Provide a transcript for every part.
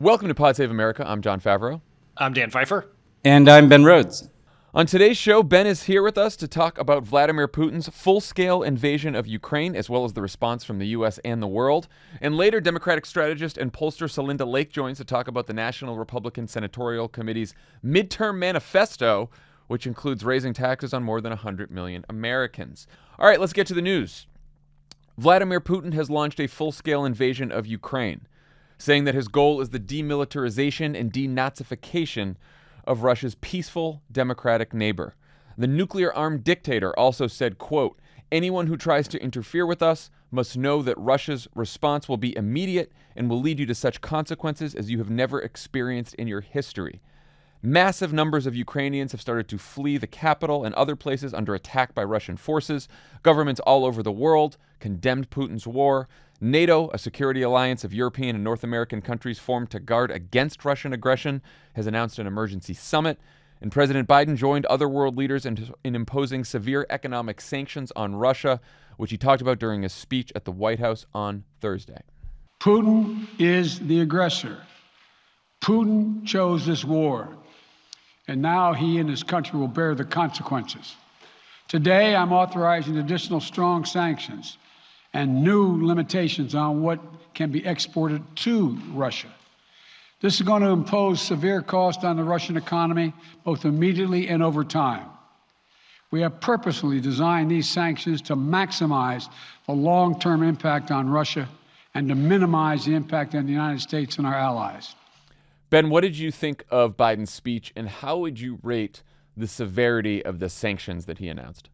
Welcome to Pod Save America. I'm Jon Favreau. I'm Dan Pfeiffer. And I'm Ben Rhodes. On today's show, Ben is here with us to talk about Vladimir Putin's full-scale invasion of Ukraine, as well as the response from the U.S. and the world. And later, Democratic strategist and pollster Celinda Lake joins to talk about the National Republican Senatorial Committee's midterm manifesto, which includes raising taxes on more than 100 million Americans. All right, let's get to the news. Vladimir Putin has launched a full-scale invasion of Ukraine, saying that his goal is the demilitarization and denazification of Russia's peaceful, democratic neighbor. The nuclear-armed dictator also said, quote, "Anyone who tries to interfere with us must know that Russia's response will be immediate and will lead you to such consequences as you have never experienced in your history." Massive numbers of Ukrainians have started to flee the capital and other places under attack by Russian forces. Governments all over the world condemned Putin's war. NATO, a security alliance of European and North American countries formed to guard against Russian aggression, has announced an emergency summit. And President Biden joined other world leaders in imposing severe economic sanctions on Russia, which he talked about during his speech at the White House on Thursday. Putin is the aggressor. Putin chose this war, and now he and his country will bear the consequences. Today, I'm authorizing additional strong sanctions and new limitations on what can be exported to Russia. This is going to impose severe cost on the Russian economy, both immediately and over time. We have purposely designed these sanctions to maximize the long-term impact on Russia and to minimize the impact on the United States and our allies. Ben, what did you think of Biden's speech, and how would you rate the severity of the sanctions that he announced?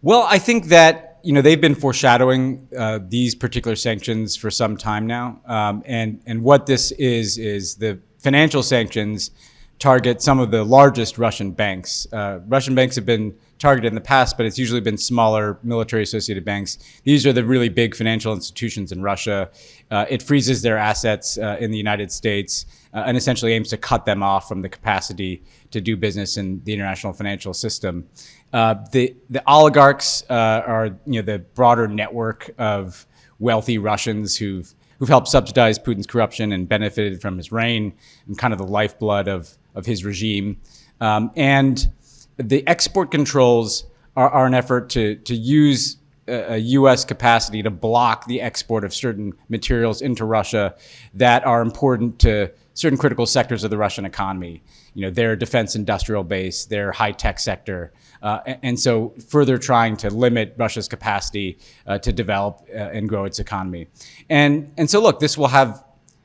Well, I think that, they've been foreshadowing these particular sanctions for some time now. And what this is the financial sanctions target some of the largest Russian banks. Russian banks have been targeted in the past, but it's usually been smaller military-associated banks. These are the really big financial institutions in Russia. It freezes their assets in the United States and essentially aims to cut them off from the capacity to do business in the international financial system. The oligarchs are the broader network of wealthy Russians who've helped subsidize Putin's corruption and benefited from his reign and kind of the lifeblood of his regime. And the export controls are an effort to use a U.S. capacity to block the export of certain materials into Russia that are important to certain critical sectors of the Russian economy. Their defense industrial base, their high-tech sector, and so further trying to limit Russia's capacity to develop and grow its economy. And so look, this will have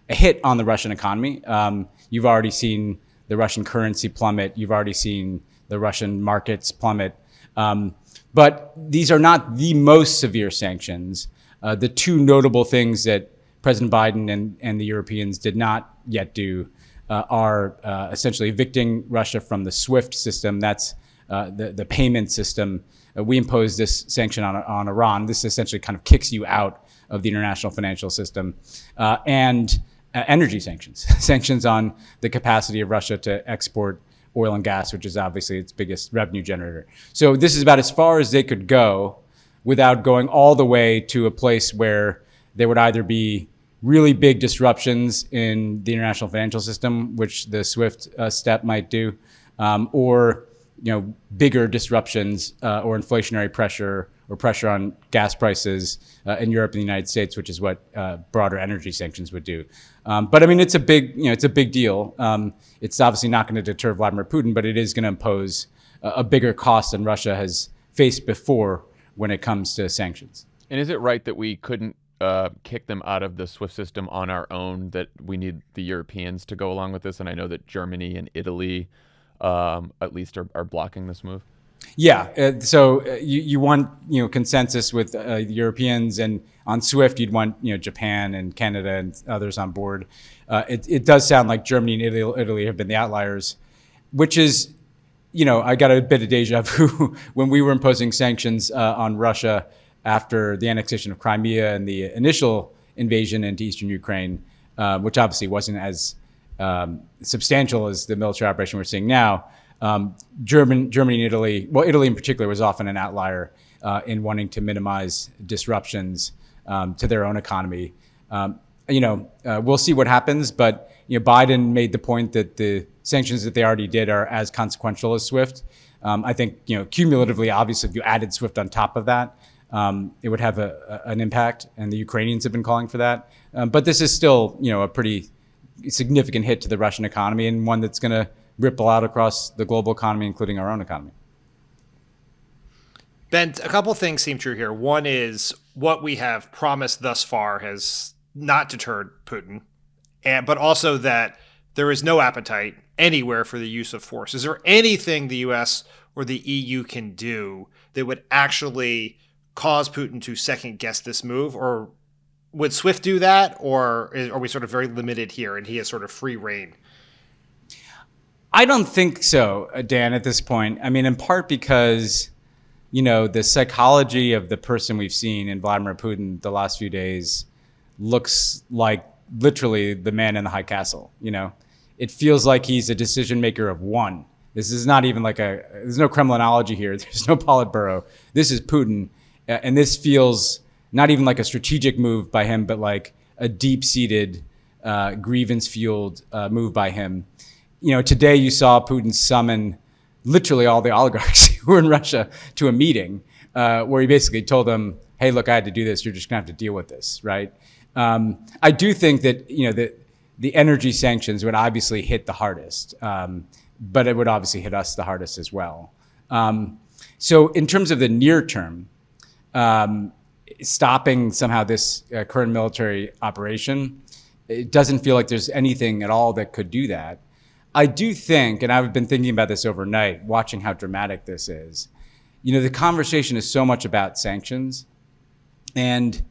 a hit on the Russian economy. You've already seen the Russian currency plummet. You've already seen the Russian markets plummet. But these are not the most severe sanctions. The two notable things that President Biden and the Europeans did not yet do are essentially evicting Russia from the SWIFT system. That's the payment system. We imposed this sanction on Iran. This essentially kind of kicks you out of the international financial system. And energy sanctions, sanctions on the capacity of Russia to export oil and gas, which is obviously its biggest revenue generator. So this is about as far as they could go without going all the way to a place where there would either be really big disruptions in the international financial system, which the SWIFT step might do, or bigger disruptions or inflationary pressure or pressure on gas prices in Europe and the United States, which is what broader energy sanctions would do. But I mean, it's a big deal. It's obviously not going to deter Vladimir Putin, but it is going to impose a bigger cost than Russia has faced before when it comes to sanctions. And is it right that we couldn't kick them out of the SWIFT system on our own, that we need the Europeans to go along with this? And I know that Germany and Italy at least are blocking this move. Yeah. So you want consensus with the Europeans, and on SWIFT you'd want Japan and Canada and others on board. It does sound like Germany and Italy have been the outliers, which is I got a bit of deja vu when we were imposing sanctions on Russia after the annexation of Crimea and the initial invasion into eastern Ukraine, which obviously wasn't as substantial as the military operation we're seeing now. Germany and Italy, well, Italy in particular, was often an outlier in wanting to minimize disruptions to their own economy. we'll see what happens. But Biden made the point that the sanctions that they already did are as consequential as SWIFT. I think cumulatively, obviously, if you added SWIFT on top of that, it would have an impact, and the Ukrainians have been calling for that. But this is still a pretty significant hit to the Russian economy, and one that's going to ripple out across the global economy, including our own economy. Ben, a couple of things seem true here. One is what we have promised thus far has not deterred Putin, but also that there is no appetite anywhere for the use of force. Is there anything the U.S. or the EU can do that would actually cause Putin to second guess this move? Or would SWIFT do that? Or are we sort of very limited here and he has sort of free reign? I don't think so, Dan, at this point. I mean, in part because, the psychology of the person we've seen in Vladimir Putin the last few days looks like literally the man in the high castle. It feels like he's a decision maker of one. This is not even there's no Kremlinology here. There's no Politburo. This is Putin. And this feels not even like a strategic move by him, but like a deep-seated, grievance-fueled move by him. Today you saw Putin summon literally all the oligarchs who were in Russia to a meeting where he basically told them, hey, look, I had to do this. You're just going to have to deal with this, right? I do think that, the energy sanctions would obviously hit the hardest, but it would obviously hit us the hardest as well. So in terms of the near term, stopping somehow this current military operation, it doesn't feel like there's anything at all that could do that. I do think, and I've been thinking about this overnight, watching how dramatic this is, the conversation is so much about sanctions. And,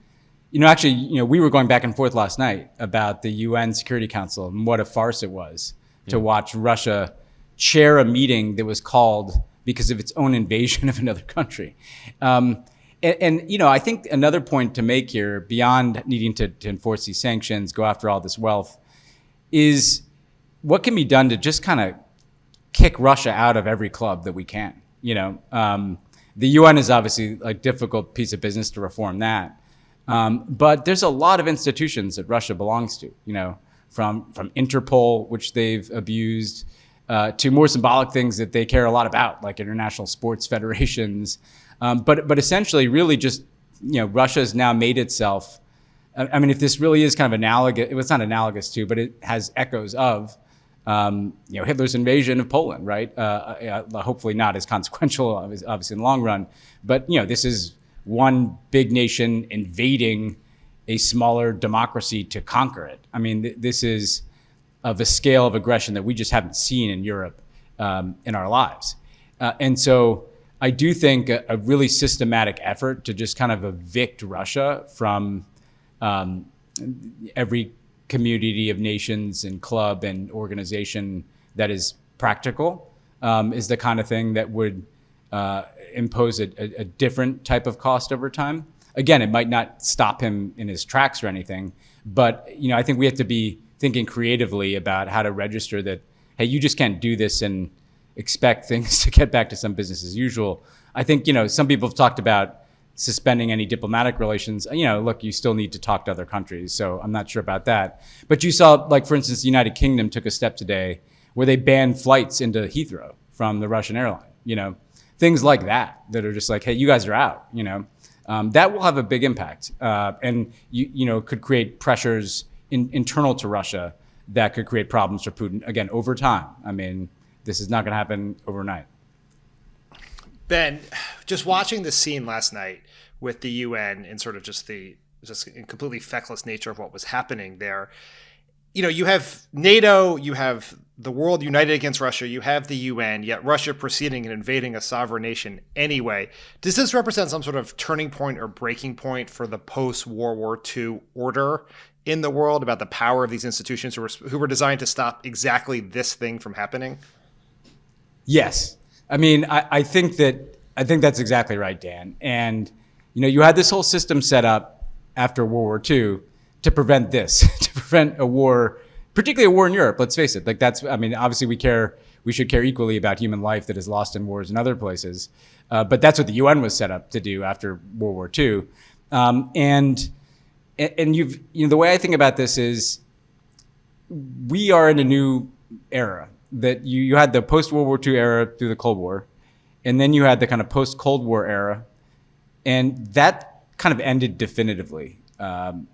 actually, we were going back and forth last night about the UN Security Council and what a farce it was to watch Russia chair a meeting that was called because of its own invasion of another country. And I think another point to make here, beyond needing to enforce these sanctions, go after all this wealth, is what can be done to just kind of kick Russia out of every club that we can. The UN is obviously a difficult piece of business to reform that. But there's a lot of institutions that Russia belongs to, from Interpol, which they've abused, to more symbolic things that they care a lot about, like international sports federations. But essentially, really just, Russia has now made itself, I mean, if this really is kind of analogous, it's not analogous to, but it has echoes of, Hitler's invasion of Poland, right? Hopefully not as consequential, obviously in the long run. But, this is one big nation invading a smaller democracy to conquer it. I mean, this is of a scale of aggression that we just haven't seen in Europe in our lives. And so I do think a really systematic effort to just kind of evict Russia from every community of nations and club and organization that is practical is the kind of thing that would impose a different type of cost over time. Again, it might not stop him in his tracks or anything, but I think we have to be thinking creatively about how to register that, hey, you just can't do this and expect things to get back to some business as usual. I think, some people have talked about suspending any diplomatic relations. Look, you still need to talk to other countries, so I'm not sure about that. But you saw, like, for instance, the United Kingdom took a step today where they banned flights into Heathrow from the Russian airline, things like that are just like, hey, you guys are out, that will have a big impact and, could create pressures internal to Russia that could create problems for Putin, again, over time. I mean, this is not going to happen overnight. Ben, just watching the scene last night with the UN and sort of just completely feckless nature of what was happening there, you have NATO, you have the world united against Russia, you have the UN, yet Russia proceeding and invading a sovereign nation anyway. Does this represent some sort of turning point or breaking point for the post-World War II order in the world about the power of these institutions who were designed to stop exactly this thing from happening? Yes. I mean, I think that's exactly right, Dan. And, you had this whole system set up after World War II to prevent this, to prevent a war, particularly a war in Europe. Let's face it. Like obviously we should care equally about human life that is lost in wars in other places. But that's what the UN was set up to do after World War II. And and the way I think about this is we are in a new era. That you had the post-World War II era through the Cold War, and then you had the kind of post-Cold War era, and that kind of ended definitively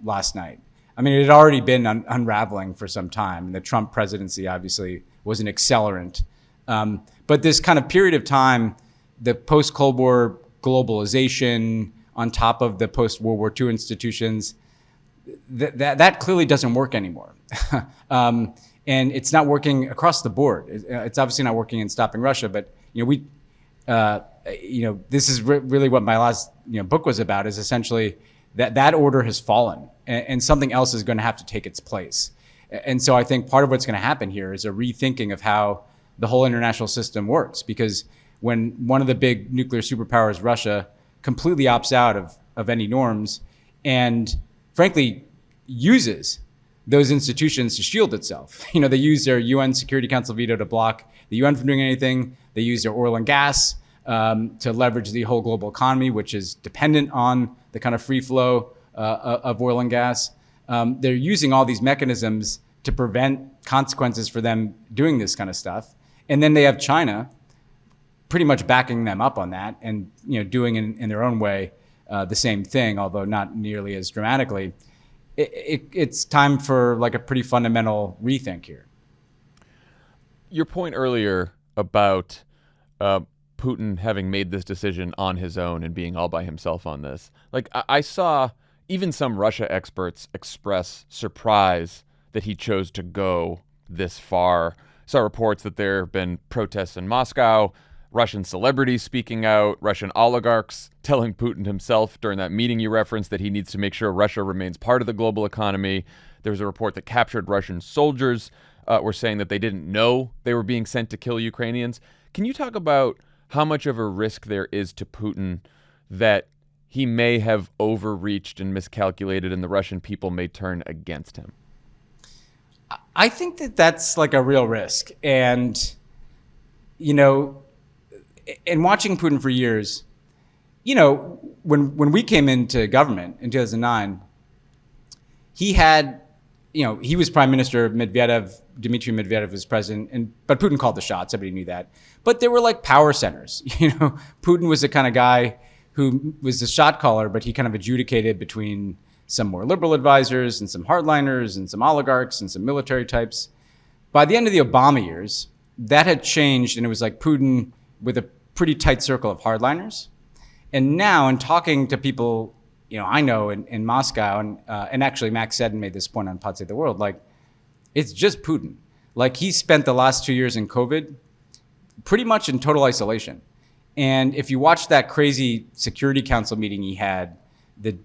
last night. I mean, it had already been unraveling for some time, and the Trump presidency obviously was an accelerant. But this kind of period of time, the post-Cold War globalization on top of the post-World War II institutions, that clearly doesn't work anymore. And it's not working across the board. It's obviously not working in stopping Russia, but this is really what my last book was about, is essentially that order has fallen and something else is going to have to take its place. And so I think part of what's going to happen here is a rethinking of how the whole international system works, because when one of the big nuclear superpowers, Russia, completely opts out of any norms and frankly uses those institutions to shield itself. They use their UN Security Council veto to block the UN from doing anything. They use their oil and gas to leverage the whole global economy, which is dependent on the kind of free flow of oil and gas. They're using all these mechanisms to prevent consequences for them doing this kind of stuff. And then they have China pretty much backing them up on that and doing in their own way the same thing, although not nearly as dramatically. It's time for like a pretty fundamental rethink here. Your point earlier about Putin having made this decision on his own and being all by himself on this. Like I saw even some Russia experts express surprise that he chose to go this far. Saw reports that there have been protests in Moscow, Russian celebrities speaking out, Russian oligarchs telling Putin himself during that meeting you referenced that he needs to make sure Russia remains part of the global economy. There was a report that captured Russian soldiers were saying that they didn't know they were being sent to kill Ukrainians. Can you talk about how much of a risk there is to Putin that he may have overreached and miscalculated and the Russian people may turn against him? I think that's like a real risk. And, in watching Putin for years, when we came into government in 2009, he had, he was prime minister, Dmitry Medvedev was president, but Putin called the shots. Everybody knew that. But there were like power centers. Putin was the kind of guy who was the shot caller, but he kind of adjudicated between some more liberal advisors and some hardliners and some oligarchs and some military types. By the end of the Obama years, that had changed, and it was like Putin with a pretty tight circle of hardliners. And now, in talking to people, I know in Moscow, and actually Max Seddon made this point on Pod Save the World, like, it's just Putin. Like, he spent the last 2 years in COVID pretty much in total isolation. And if you watch that crazy Security Council meeting he had the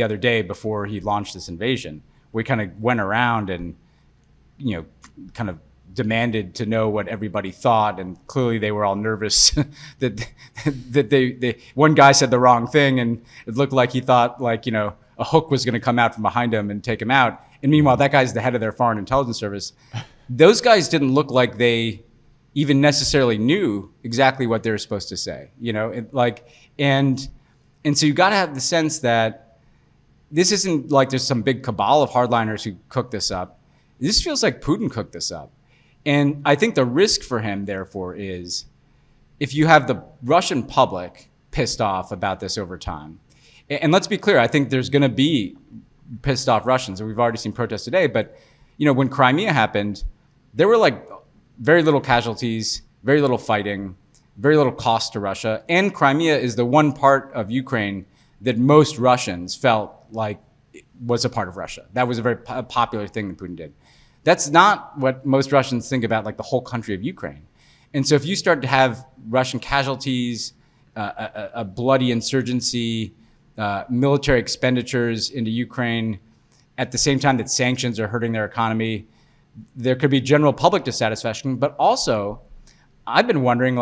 other day before he launched this invasion, where he kind of went around and, kind of demanded to know what everybody thought, and clearly they were all nervous that they one guy said the wrong thing, and it looked like he thought a hook was going to come out from behind him and take him out. And meanwhile, that guy's the head of their foreign intelligence service. Those guys didn't look like they even necessarily knew exactly what they were supposed to say, and so you got to have the sense that this isn't like there's some big cabal of hardliners who cooked this up. This feels like Putin cooked this up. And I think the risk for him, therefore, is if you have the Russian public pissed off about this over time, and let's be clear, I think there's going to be pissed off Russians, and we've already seen protests today, but when Crimea happened, there were like very little casualties, very little fighting, very little cost to Russia, and Crimea is the one part of Ukraine that most Russians felt like was a part of Russia. That was a very popular thing that Putin did. That's not what most Russians think about, like the whole country of Ukraine. And so if you start to have Russian casualties, a bloody insurgency, military expenditures into Ukraine, at the same time that sanctions are hurting their economy, there could be general public dissatisfaction. But also, I've been wondering,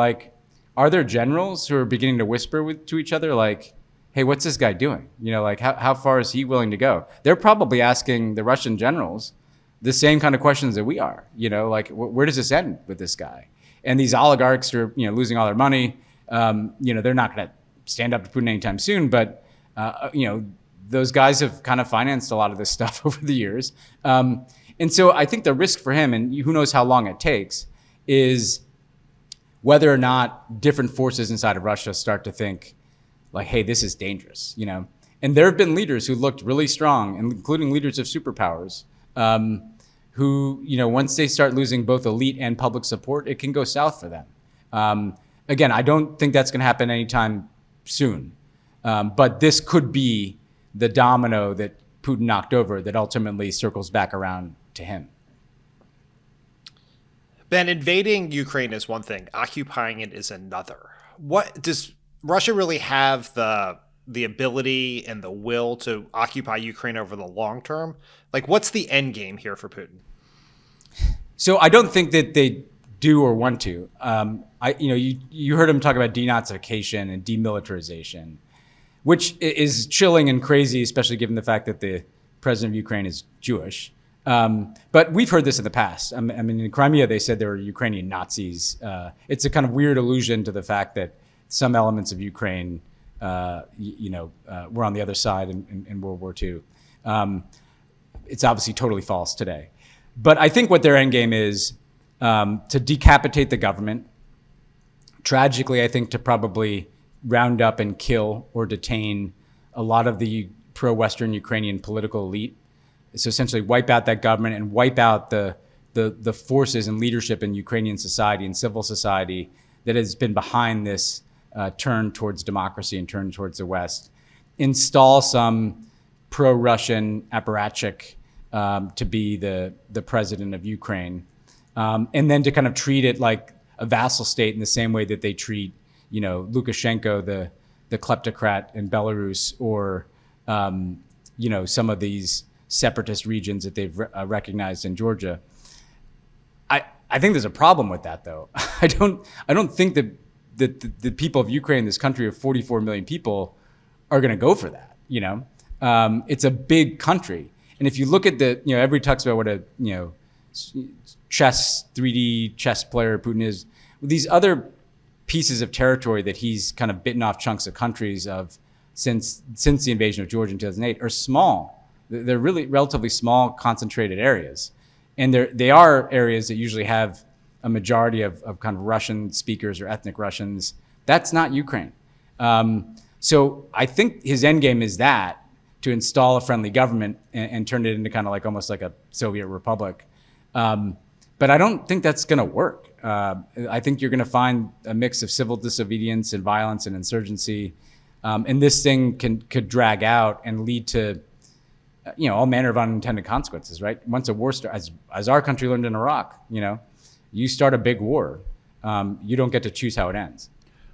are there generals who are beginning to whisper to each other, hey, what's this guy doing? How far is he willing to go? They're probably asking the Russian generals the same kind of questions that we are, where does this end with this guy? And these oligarchs are, losing all their money. They're not going to stand up to Putin anytime soon, but, those guys have kind of financed a lot of this stuff over the years. And so I think the risk for him, and who knows how long it takes, is whether or not different forces inside of Russia start to think like, hey, this is dangerous, you know? And there have been leaders who looked really strong, including leaders of superpowers, who, you know, once they start losing both elite and public support, it can go south for them. Again, I don't think that's going to happen anytime soon. But this could be the domino that Putin knocked over that ultimately circles back around to him. Ben, invading Ukraine is one thing. Occupying it is another. What does Russia really have the ability and the will to occupy Ukraine over the long term? Like, what's the end game here for Putin? So I don't think that they do or want to. You heard him talk about denazification and demilitarization, which is chilling and crazy, especially given the fact that the president of Ukraine is Jewish. But we've heard this in the past. I mean, in Crimea, they said there were Ukrainian Nazis. It's a kind of weird allusion to the fact that some elements of Ukraine, were on the other side in World War II. It's obviously totally false today. But I think what their end game is to decapitate the government. Tragically, I think to probably round up and kill or detain a lot of the pro-Western Ukrainian political elite. So essentially wipe out that government and wipe out the forces and leadership in Ukrainian society and civil society that has been behind this turn towards democracy and turn towards the West. Install some pro-Russian apparatchik to be the president of Ukraine. And then to kind of treat it like a vassal state in the same way that they treat, you know, Lukashenko, the kleptocrat in Belarus, or, some of these separatist regions that they've recognized in Georgia. I think there's a problem with that, though. I don't think that the people of Ukraine, this country of 44 million people, are going to go for that. You know, it's a big country, and if you look at everybody talks about what a 3D chess player Putin is. These other pieces of territory that he's kind of bitten off chunks of countries of since the invasion of Georgia in 2008 are small. They're really relatively small, concentrated areas. And they are areas that usually have a majority of kind of Russian speakers or ethnic Russians. That's not Ukraine. So I think his end game is that, to install a friendly government and turn it into kind of like almost like a Soviet republic. But I don't think that's going to work. I think you're going to find a mix of civil disobedience and violence and insurgency. And this thing could drag out and lead to all manner of unintended consequences, right? Once a war starts, as our country learned in Iraq, you start a big war. You don't get to choose how it ends.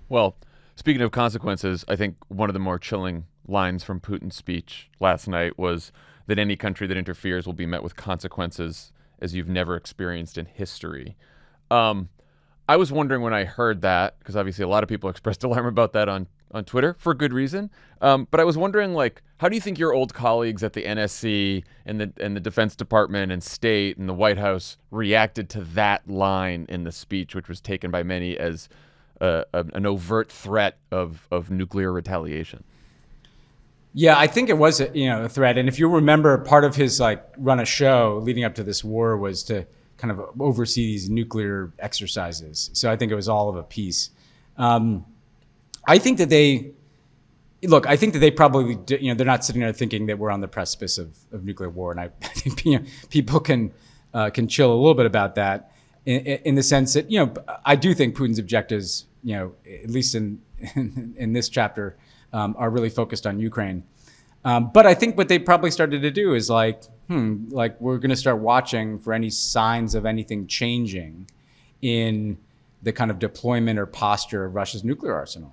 Well, speaking of consequences, I think one of the more chilling lines from Putin's speech last night was that any country that interferes will be met with consequences as you've never experienced in history. I was wondering when I heard that, because obviously a lot of people expressed alarm about that on Twitter for good reason. But I was wondering, how do you think your old colleagues at the NSC and the Defense Department and State and the White House reacted to that line in the speech, which was taken by many as an overt threat of nuclear retaliation? Yeah, I think it was a threat. And if you remember, part of his run a show leading up to this war was to kind of oversee these nuclear exercises. So I think it was all of a piece. I think that they probably, they're not sitting there thinking that we're on the precipice of nuclear war. And I think people can chill a little bit about that in the sense that, I do think Putin's objectives, at least in this chapter, are really focused on Ukraine. But I think what they probably started to do is we're going to start watching for any signs of anything changing in the kind of deployment or posture of Russia's nuclear arsenal.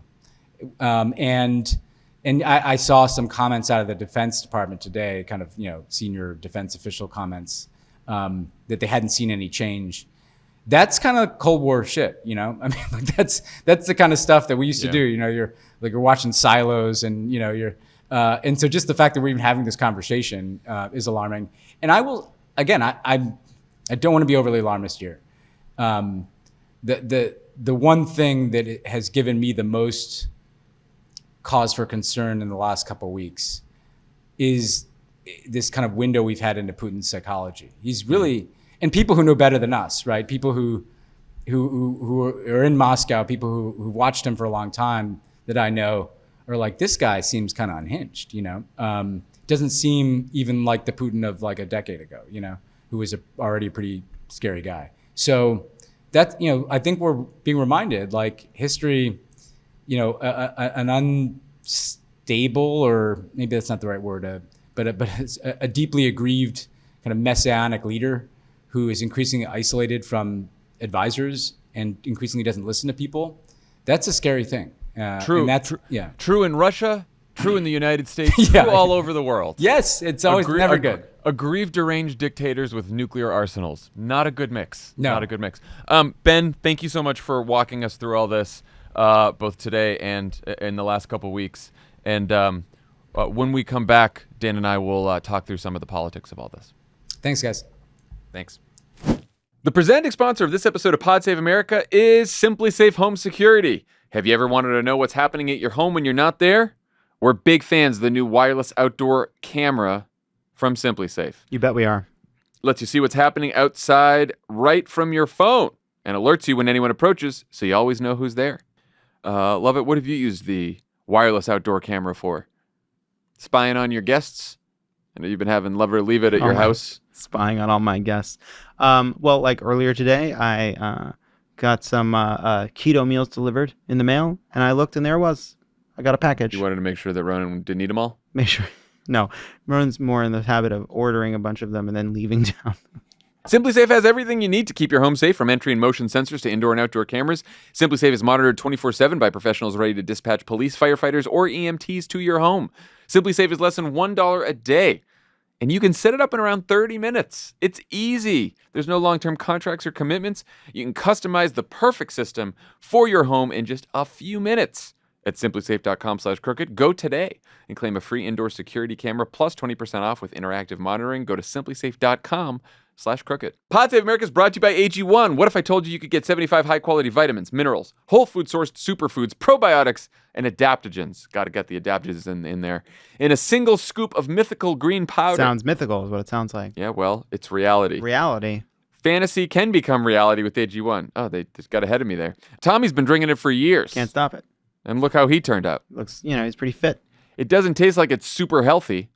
And I saw some comments out of the Defense Department today, kind of, senior defense official comments, that they hadn't seen any change. That's kind of Cold War shit, I mean, that's the kind of stuff that we used to do. You're watching Silos, and and so just the fact that we're even having this conversation is alarming. And I will, again, I don't want to be overly alarmist here. The one thing that has given me the most cause for concern in the last couple of weeks is this kind of window we've had into Putin's psychology. He's really, and people who know better than us, right? People who are in Moscow, people who watched him for a long time that I know are like, this guy seems kind of unhinged, doesn't seem even like the Putin of like a decade ago, who was already a pretty scary guy. So that, I think we're being reminded, like history, an unstable, or maybe that's not the right word, but it's a deeply aggrieved kind of messianic leader who is increasingly isolated from advisors and increasingly doesn't listen to people. That's a scary thing. True. True in Russia, true in the United States, true all over the world. Yes, it's always never good. Aggrieved, deranged dictators with nuclear arsenals. Not a good mix. No. Not a good mix. Ben, thank you so much for walking us through all this, both today and in the last couple weeks. And when we come back, Dan and I will talk through some of the politics of all this. Thanks, guys. Thanks. The presenting sponsor of this episode of Pod Save America is Simply Safe Home Security. Have you ever wanted to know what's happening at your home when you're not there? We're big fans of the new wireless outdoor camera from Simply Safe. You bet we are. Lets you see what's happening outside right from your phone and alerts you when anyone approaches, so you always know who's there. Lovett, what have you used the wireless outdoor camera for? Spying on your guests? I know you've been having Love It or Leave It at your house. Spying on all my guests. Well, like earlier today, I got some keto meals delivered in the mail, and I looked, and there was. I got a package. You wanted to make sure that Ronan didn't eat them all? Make sure. No, Ronan's more in the habit of ordering a bunch of them and then leaving town. Simply Safe has everything you need to keep your home safe, from entry and motion sensors to indoor and outdoor cameras. Simply Safe is monitored 24/7 by professionals ready to dispatch police, firefighters, or EMTs to your home. Simply Safe is less than $1 a day, and you can set it up in around 30 minutes. It's easy. There's no long-term contracts or commitments. You can customize the perfect system for your home in just a few minutes. At simplysafe.com/crooked. Go today and claim a free indoor security camera plus 20% off with interactive monitoring. Go to simplysafe.com/crooked. Pod Save America is brought to you by AG1. What if I told you you could get 75 high-quality vitamins, minerals, whole food-sourced superfoods, probiotics, and adaptogens? Got to get the adaptogens in there. In a single scoop of mythical green powder. Sounds mythical is what it sounds like. Yeah, well, it's reality. Reality. Fantasy can become reality with AG1. Oh, they just got ahead of me there. Tommy's been drinking it for years. Can't stop it. And look how he turned out. Looks, he's pretty fit. It doesn't taste like it's super healthy,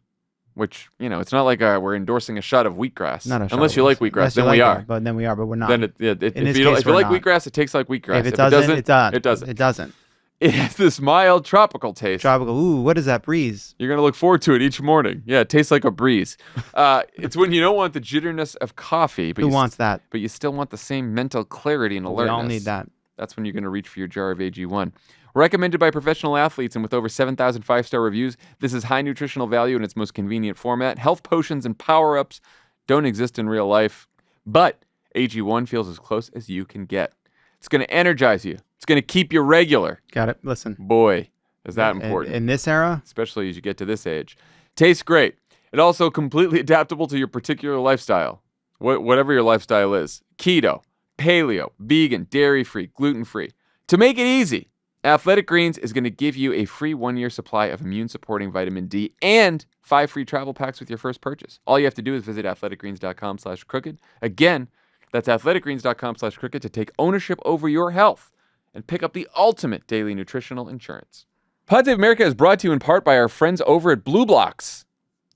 which, it's not like we're endorsing a shot of wheatgrass. Not a shot. Unless you like wheatgrass, then we are. But we're not. Then if you like wheatgrass, it tastes like wheatgrass. If it doesn't, it doesn't. It doesn't. It has this mild tropical taste. Tropical. Ooh, what is that breeze? You're going to look forward to it each morning. Yeah, it tastes like a breeze. It's when you don't want the jitterness of coffee. But Who wants that? But you still want the same mental clarity and alertness. We all need that. That's when you're going to reach for your jar of AG1. Recommended by professional athletes and with over 7,000 five-star reviews, this is high nutritional value in its most convenient format. Health potions and power-ups don't exist in real life, but AG1 feels as close as you can get. It's going to energize you. It's going to keep you regular. Got it. Listen. Boy, is that important. In this era? Especially as you get to this age. Tastes great. It also completely adaptable to your particular lifestyle, whatever your lifestyle is. Keto, paleo, vegan, dairy-free, gluten-free. To make it easy, Athletic Greens is going to give you a free 1-year supply of immune-supporting vitamin D and 5 free travel packs with your first purchase. All you have to do is visit athleticgreens.com/crooked. Again, that's athleticgreens.com/crooked to take ownership over your health and pick up the ultimate daily nutritional insurance. Pod Save America is brought to you in part by our friends over at Blue Blocks.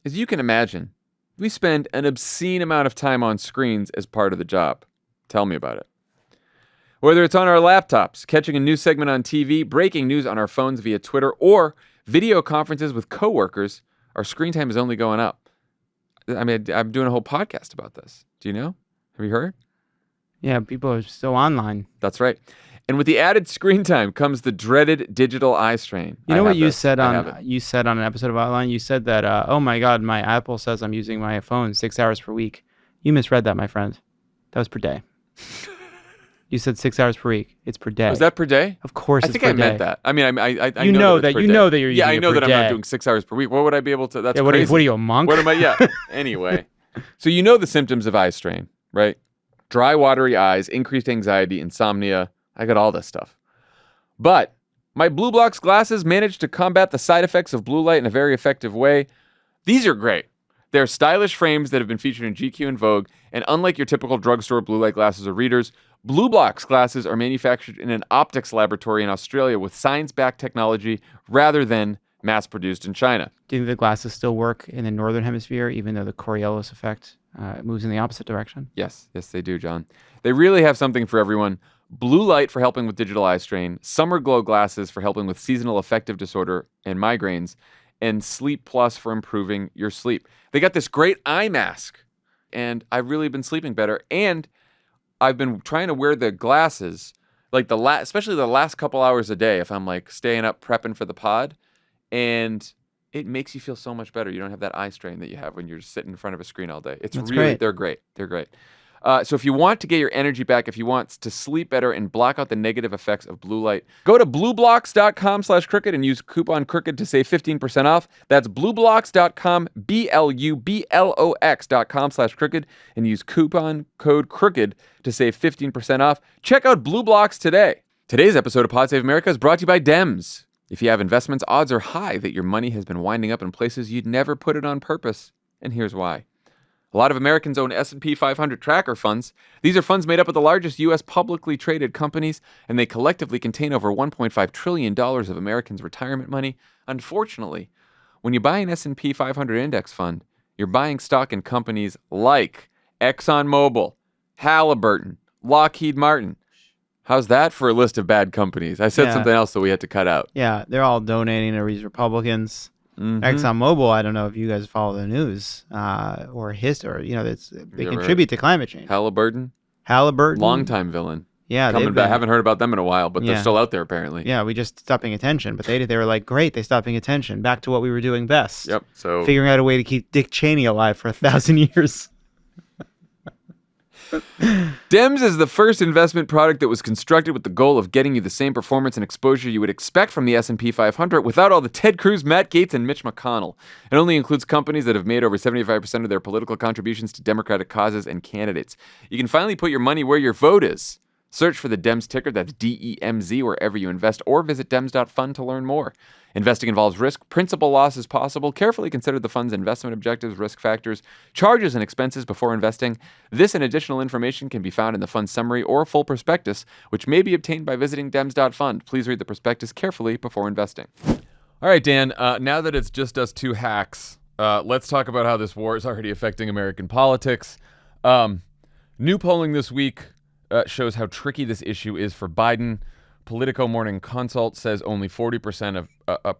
As you can imagine, we spend an obscene amount of time on screens as part of the job. Tell me about it. Whether it's on our laptops, catching a news segment on TV, breaking news on our phones via Twitter, or video conferences with coworkers, our screen time is only going up. I mean, I'm doing a whole podcast about this. Do you know? Have you heard? Yeah, people are so online. That's right. And with the added screen time comes the dreaded digital eye strain. You know what you said on an episode of Outline? You said that, oh my God, my Apple says I'm using my phone 6 hours per week. You misread that, my friend. That was per day. You said 6 hours per week. It's per day. Was that per day? Of course, I it's think per I day. meant that. I mean, I you know that you're using yeah, I know it per that day. I'm not doing 6 hours per week. What would I be able to? That's yeah, crazy. What are you, a monk? What am I? Yeah. Anyway, so you know the symptoms of eye strain, right? Dry, watery eyes, increased anxiety, insomnia. I got all this stuff. But my Blue Blocks glasses managed to combat the side effects of blue light in a very effective way. These are great. They're stylish frames that have been featured in GQ and Vogue, and unlike your typical drugstore blue light glasses or readers, Blue Block's glasses are manufactured in an optics laboratory in Australia with science-backed technology rather than mass-produced in China. Do you think the glasses still work in the northern hemisphere, even though the Coriolis effect moves in the opposite direction? Yes, they do, John. They really have something for everyone. Blue light for helping with digital eye strain, summer glow glasses for helping with seasonal affective disorder and migraines, and Sleep Plus for improving your sleep. They got this great eye mask, and I've really been sleeping better. And I've been trying to wear the glasses, like especially the last couple hours a day, if I'm like staying up prepping for the pod, and it makes you feel so much better. You don't have that eye strain that you have when you're sitting in front of a screen all day. It's That's really great. They're great. They're great. So if you want to get your energy back, if you want to sleep better and block out the negative effects of blue light, go to blueblocks.com/crooked and use coupon crooked to save 15% off. That's blueblocks.com, BLUBLOX.com/crooked, and use coupon code crooked to save 15% off. Check out Blue Blocks today. Today's episode of Pod Save America is brought to you by Dems. If you have investments, odds are high that your money has been winding up in places you'd never put it on purpose. And here's why. A lot of Americans own S&P 500 tracker funds. These are funds made up of the largest U.S. publicly traded companies, and they collectively contain over $1.5 trillion of Americans' retirement money. Unfortunately, when you buy an S&P 500 index fund, you're buying stock in companies like ExxonMobil, Halliburton, Lockheed Martin. How's that for a list of bad companies? I said something else that we had to cut out. Yeah, they're all donating to these Republicans. Mm-hmm. ExxonMobil, I don't know if you guys follow the news or history. They contribute to climate change. Halliburton, longtime villain. Yeah, coming back. I haven't heard about them in a while, but they're still out there apparently. Yeah, we just stopped paying attention, but they were like, great, they stopped paying attention. Back to what we were doing best. Yep. So figuring out a way to keep Dick Cheney alive for 1,000 years. Dems is the first investment product that was constructed with the goal of getting you the same performance and exposure you would expect from the S&P 500 without all the Ted Cruz, Matt Gaetz, and Mitch McConnell. It only includes companies that have made over 75% of their political contributions to Democratic causes and candidates. You can finally put your money where your vote is. Search for the Dems ticker, that's DEMZ, wherever you invest, or visit dems.fund to learn more. Investing involves risk. Principal loss is possible. Carefully consider the fund's investment objectives, risk factors, charges, and expenses before investing. This and additional information can be found in the fund summary or full prospectus, which may be obtained by visiting dems.fund. Please read the prospectus carefully before investing. All right, Dan, now that it's just us two hacks, let's talk about how this war is already affecting American politics. New polling this week shows how tricky this issue is for Biden. Politico Morning Consult says only 40% of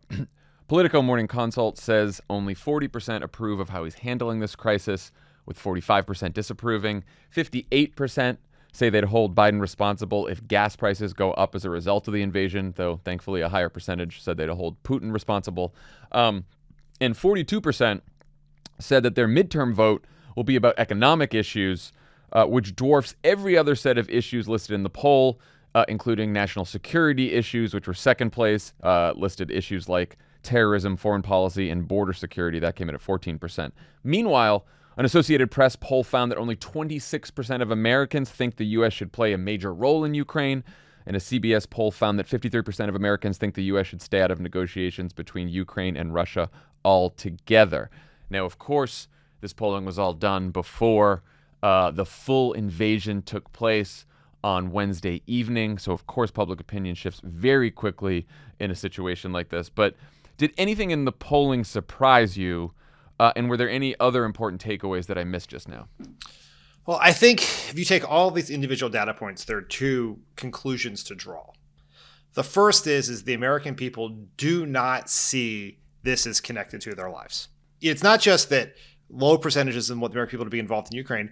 Politico Morning Consult says only 40% approve of how he's handling this crisis, with 45% disapproving. 58% say they'd hold Biden responsible if gas prices go up as a result of the invasion, though thankfully a higher percentage said they'd hold Putin responsible. And 42% said that their midterm vote will be about economic issues, which dwarfs every other set of issues listed in the poll, including national security issues, which were second place, listed issues like terrorism, foreign policy, and border security. That came in at 14%. Meanwhile, an Associated Press poll found that only 26% of Americans think the U.S. should play a major role in Ukraine, and a CBS poll found that 53% of Americans think the U.S. should stay out of negotiations between Ukraine and Russia altogether. Now, of course, this polling was all done before the full invasion took place on Wednesday evening. So, of course, public opinion shifts very quickly in a situation like this. But did anything in the polling surprise you? And were there any other important takeaways that I missed just now? Well, I think if you take all of these individual data points, there are two conclusions to draw. The first is the American people do not see this as connected to their lives. It's not just that low percentages of the American people to be involved in Ukraine.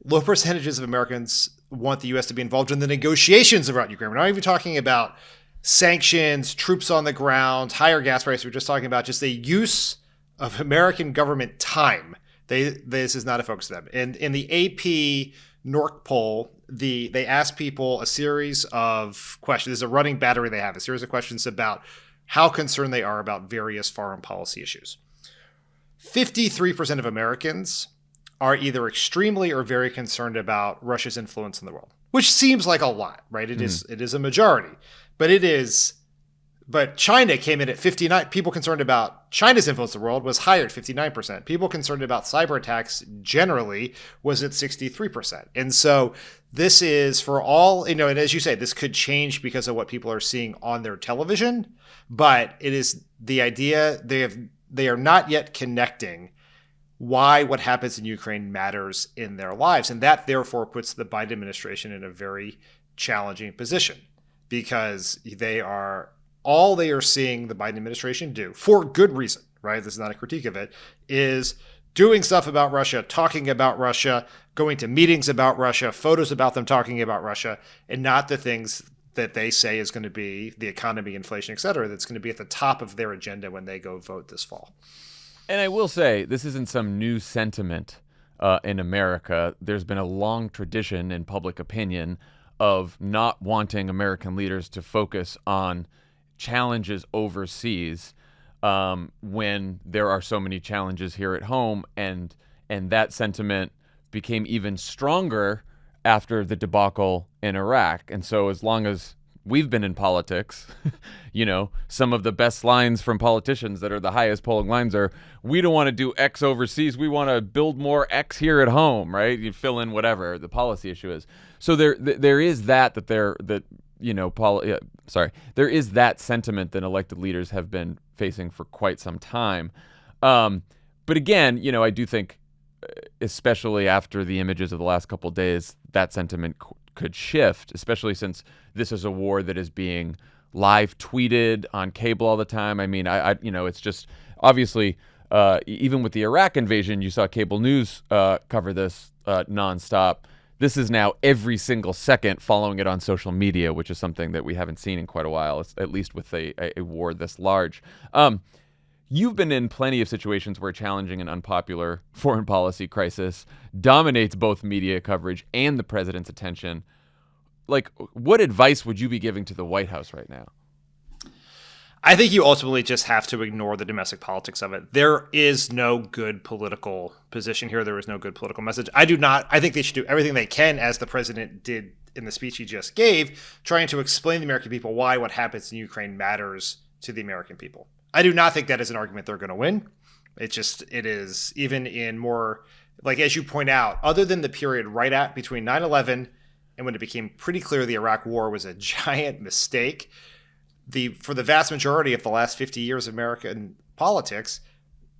Low percentages of Americans want the U.S. to be involved in the negotiations about Ukraine. We're not even talking about sanctions, troops on the ground, higher gas prices. We're just talking about just the use of American government time. This is not a focus to them. And in the AP NORC poll, they asked people a series of questions. There's a running battery they have, a series of questions about how concerned they are about various foreign policy issues. 53% of Americans are either extremely or very concerned about Russia's influence in the world, which seems like a lot, right? It is a majority, but it is But China came in at 59. People concerned about China's influence in the world was higher at 59%. People concerned about cyber attacks generally was at 63%. And so this is for all, and as you say, this could change because of what people are seeing on their television. But it is the idea they are not yet connecting why what happens in Ukraine matters in their lives. And that therefore puts the Biden administration in a very challenging position because they are seeing the Biden administration do, for good reason, right? This is not a critique of it, is doing stuff about Russia, talking about Russia, going to meetings about Russia, photos about them talking about Russia, and not the things that they say is going to be the economy, inflation, et cetera, that's going to be at the top of their agenda when they go vote this fall. And I will say, this isn't some new sentiment in America. There's been a long tradition in public opinion of not wanting American leaders to focus on challenges overseas when there are so many challenges here at home, and that sentiment became even stronger after the debacle in Iraq. And so as long as we've been in politics, some of the best lines from politicians that are the highest polling lines are, we don't want to do X overseas, we want to build more X here at home, right? You fill in whatever the policy issue is. So there is there is that sentiment that elected leaders have been facing for quite some time. But again, I do think, especially after the images of the last couple of days, that sentiment could shift, especially since this is a war that is being live tweeted on cable all the time. I mean, it's just obviously, even with the Iraq invasion, you saw cable news cover this nonstop. This is now every single second following it on social media, which is something that we haven't seen in quite a while, at least with a war this large. You've been in plenty of situations where challenging an unpopular foreign policy crisis dominates both media coverage and the president's attention. Like, what advice would you be giving to the White House right now? I think you ultimately just have to ignore the domestic politics of it. There is no good political position here. There is no good political message. I think they should do everything they can, as the president did in the speech he just gave, trying to explain to the American people why what happens in Ukraine matters to the American people. I do not think that is an argument they're going to win. It is, even in more, like, as you point out, other than the period between 9/11 and when it became pretty clear the Iraq war was a giant mistake, for the vast majority of the last 50 years of American politics,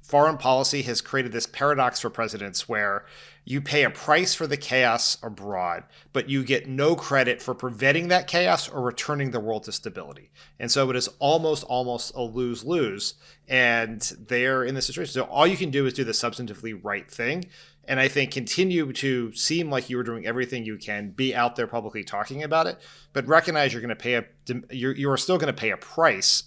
foreign policy has created this paradox for presidents where you pay a price for the chaos abroad, but you get no credit for preventing that chaos or returning the world to stability. And so it is almost a lose-lose. And they're in this situation. So all you can do is do the substantively right thing. And I think continue to seem like you are doing everything you can, be out there publicly talking about it, but recognize you are still going to pay a price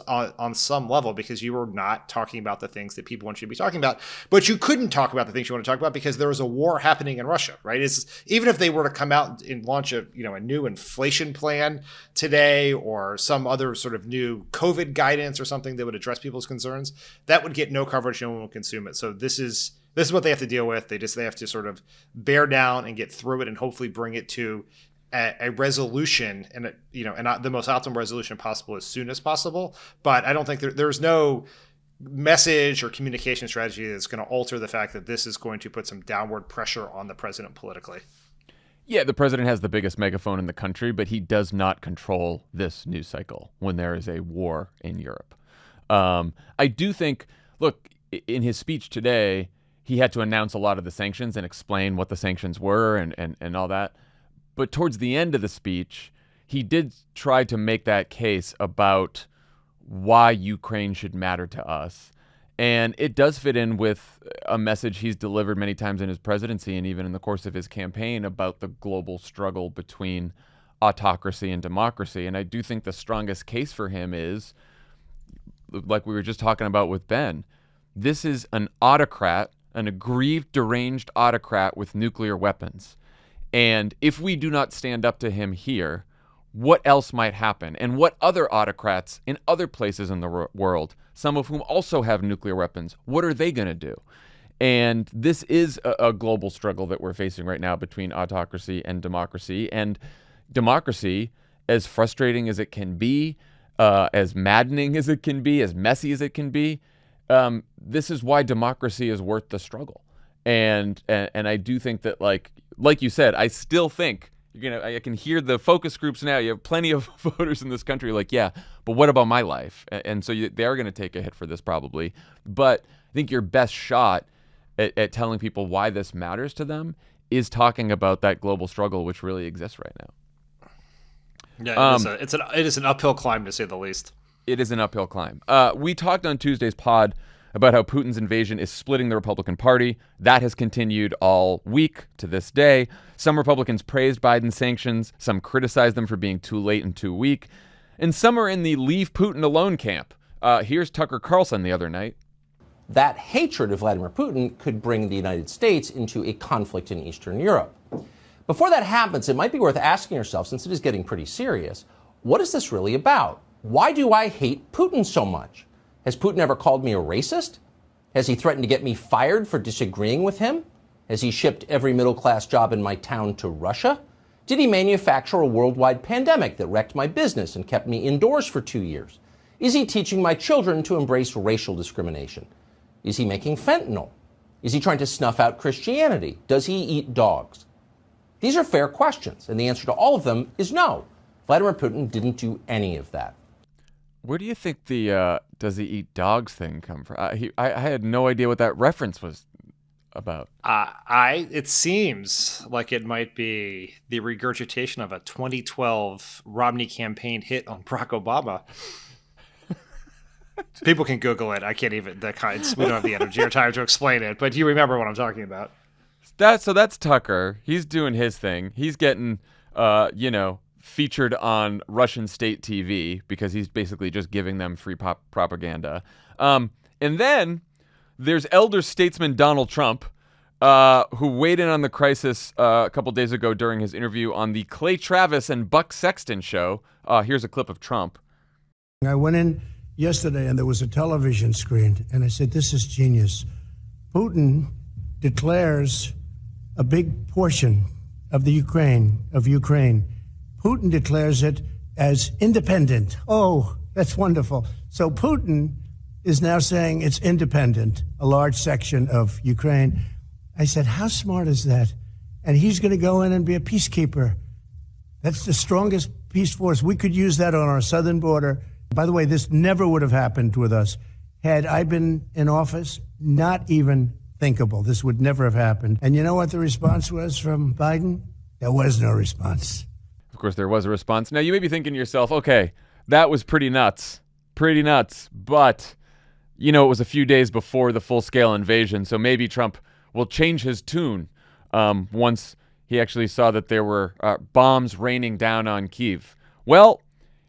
on some level, because you were not talking about the things that people want you to be talking about. But you couldn't talk about the things you want to talk about because there was a war happening in Russia, right? Even if they were to come out and launch a new inflation plan today, or some other sort of new COVID guidance or something that would address people's concerns, that would get no coverage. No one will consume it. So this is what they have to deal with. They have to sort of bear down and get through it, and hopefully bring it to a resolution, and not the most optimal resolution possible as soon as possible. But I don't think there's no message or communication strategy that's going to alter the fact that this is going to put some downward pressure on the president politically. Yeah, the president has the biggest megaphone in the country, but he does not control this news cycle when there is a war in Europe. I do think, look, in his speech today, he had to announce a lot of the sanctions and explain what the sanctions were and all that. But towards the end of the speech, he did try to make that case about why Ukraine should matter to us. And it does fit in with a message he's delivered many times in his presidency and even in the course of his campaign about the global struggle between autocracy and democracy. And I do think the strongest case for him is, like we were just talking about with Ben, this is an autocrat, an aggrieved, deranged autocrat with nuclear weapons. And if we do not stand up to him here, what else might happen? And what other autocrats in other places in the world, some of whom also have nuclear weapons, what are they going to do? And this is a global struggle that we're facing right now between autocracy and democracy. And democracy, as frustrating as it can be, as maddening as it can be, as messy as it can be, this is why democracy is worth the struggle. And I do think that, like you said, I still think I can hear the focus groups now. You have plenty of voters in this country like, yeah, but what about my life? And so they are going to take a hit for this probably. But I think your best shot at telling people why this matters to them is talking about that global struggle, which really exists right now. Yeah, it is an uphill climb, to say the least. It is an uphill climb. We talked on Tuesday's pod about how Putin's invasion is splitting the Republican Party. That has continued all week to this day. Some Republicans praised Biden's sanctions. Some criticized them for being too late and too weak. And some are in the leave Putin alone camp. Here's Tucker Carlson the other night. That hatred of Vladimir Putin could bring the United States into a conflict in Eastern Europe. Before that happens, it might be worth asking yourself, since it is getting pretty serious, what is this really about? Why do I hate Putin so much? Has Putin ever called me a racist? Has he threatened to get me fired for disagreeing with him? Has he shipped every middle-class job in my town to Russia? Did he manufacture a worldwide pandemic that wrecked my business and kept me indoors for 2 years? Is he teaching my children to embrace racial discrimination? Is he making fentanyl? Is he trying to snuff out Christianity? Does he eat dogs? These are fair questions, and the answer to all of them is no. Vladimir Putin didn't do any of that. Where do you think the does he eat dogs thing come from? I had no idea what that reference was about. It seems like it might be the regurgitation of a 2012 Romney campaign hit on Barack Obama. People can Google it. I can't even, we don't have the energy or time to explain it, but you remember what I'm talking about. So that's Tucker. He's doing his thing. He's getting, featured on Russian state TV because he's basically just giving them free propaganda. And then there's elder statesman Donald Trump, who weighed in on the crisis a couple days ago during his interview on the Clay Travis and Buck Sexton show. Here's a clip of Trump. I went in yesterday and there was a television screen, and I said, this is genius. Putin declares a big portion of Ukraine. Putin declares it as independent. Oh, that's wonderful. So Putin is now saying it's independent, a large section of Ukraine. I said, how smart is that? And he's going to go in and be a peacekeeper. That's the strongest peace force. We could use that on our southern border. By the way, this never would have happened with us. Had I been in office, not even thinkable. This would never have happened. And you know what the response was from Biden? There was no response. Of course, there was a response. Now, you may be thinking to yourself, okay, that was pretty nuts. But, it was a few days before the full-scale invasion, so maybe Trump will change his tune once he actually saw that there were bombs raining down on Kyiv. Well,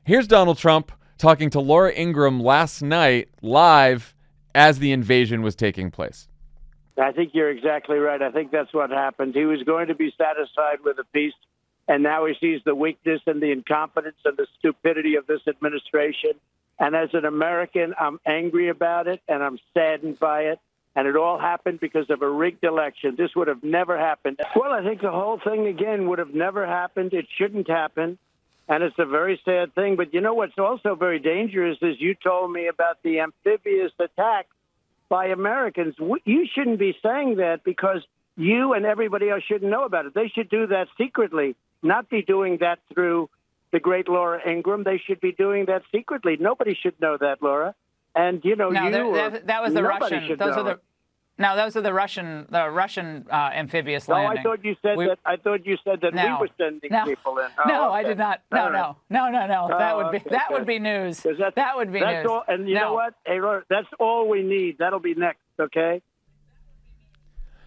here's Donald Trump talking to Laura Ingraham last night live as the invasion was taking place. I think you're exactly right. I think that's what happened. He was going to be satisfied with a peace, and now he sees the weakness and the incompetence and the stupidity of this administration. And as an American, I'm angry about it, and I'm saddened by it. And it all happened because of a rigged election. This would have never happened. Well, I think the whole thing, again, would have never happened. It shouldn't happen. And it's a very sad thing. But you know what's also very dangerous is you told me about the amphibious attack by Americans. You shouldn't be saying that because you and everybody else shouldn't know about it. They should do that secretly, not be doing that through the great Laura Ingraham. They should be doing that secretly. Nobody should know that, Laura. And, that was the Russian. Those are the Russian amphibious landing. No, I thought you said that. I thought you said that we were sending people in. No, I did not. No. That would be news. That would be news. All, and you know what? Hey, Laura, that's all we need. That'll be next. Okay.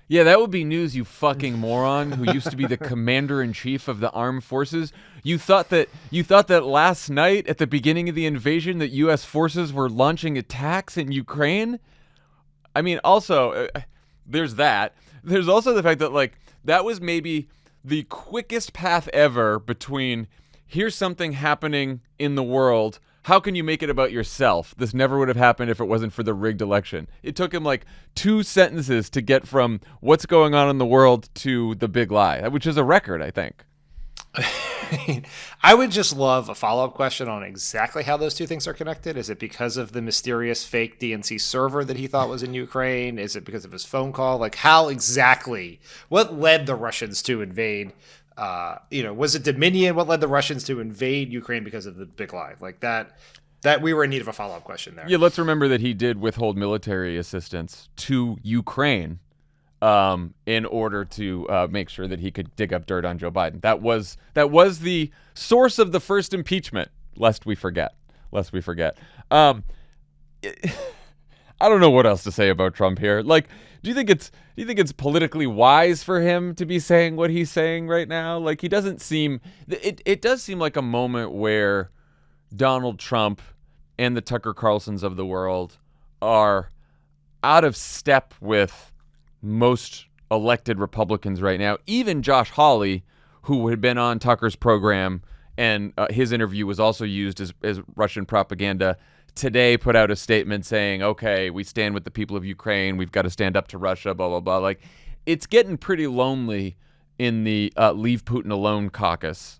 Yeah, that would be news, you fucking moron who used to be the commander-in-chief of the armed forces. You thought that last night at the beginning of the invasion that U.S. forces were launching attacks in Ukraine? I mean, also, there's that. There's also the fact that, that was maybe the quickest path ever between here's something happening in the world. How can you make it about yourself? This never would have happened if it wasn't for the rigged election. It took him 2 sentences to get from what's going on in the world to the big lie, which is a record, I think. I would just love a follow-up question on exactly how those two things are connected. Is it because of the mysterious fake DNC server that he thought was in Ukraine? Is it because of his phone call? Like, how exactly, what led the Russians to invade? Was it Dominion? What led the Russians to invade Ukraine because of the big lie? Like that we were in need of a follow-up question there. Yeah, let's remember that he did withhold military assistance to Ukraine in order to make sure that he could dig up dirt on Joe Biden. That was the source of the first impeachment, lest we forget. I don't know what else to say about Trump here. Like, do you think it's politically wise for him to be saying what he's saying right now? Like, he doesn't seem it does seem like a moment where Donald Trump and the Tucker Carlsons of the world are out of step with most elected Republicans right now. Even Josh Hawley, who had been on Tucker's program, and his interview was also used as Russian propaganda, today put out a statement saying, okay, we stand with the people of Ukraine. We've got to stand up to Russia, blah, blah, blah. Like, it's getting pretty lonely in the Leave Putin Alone caucus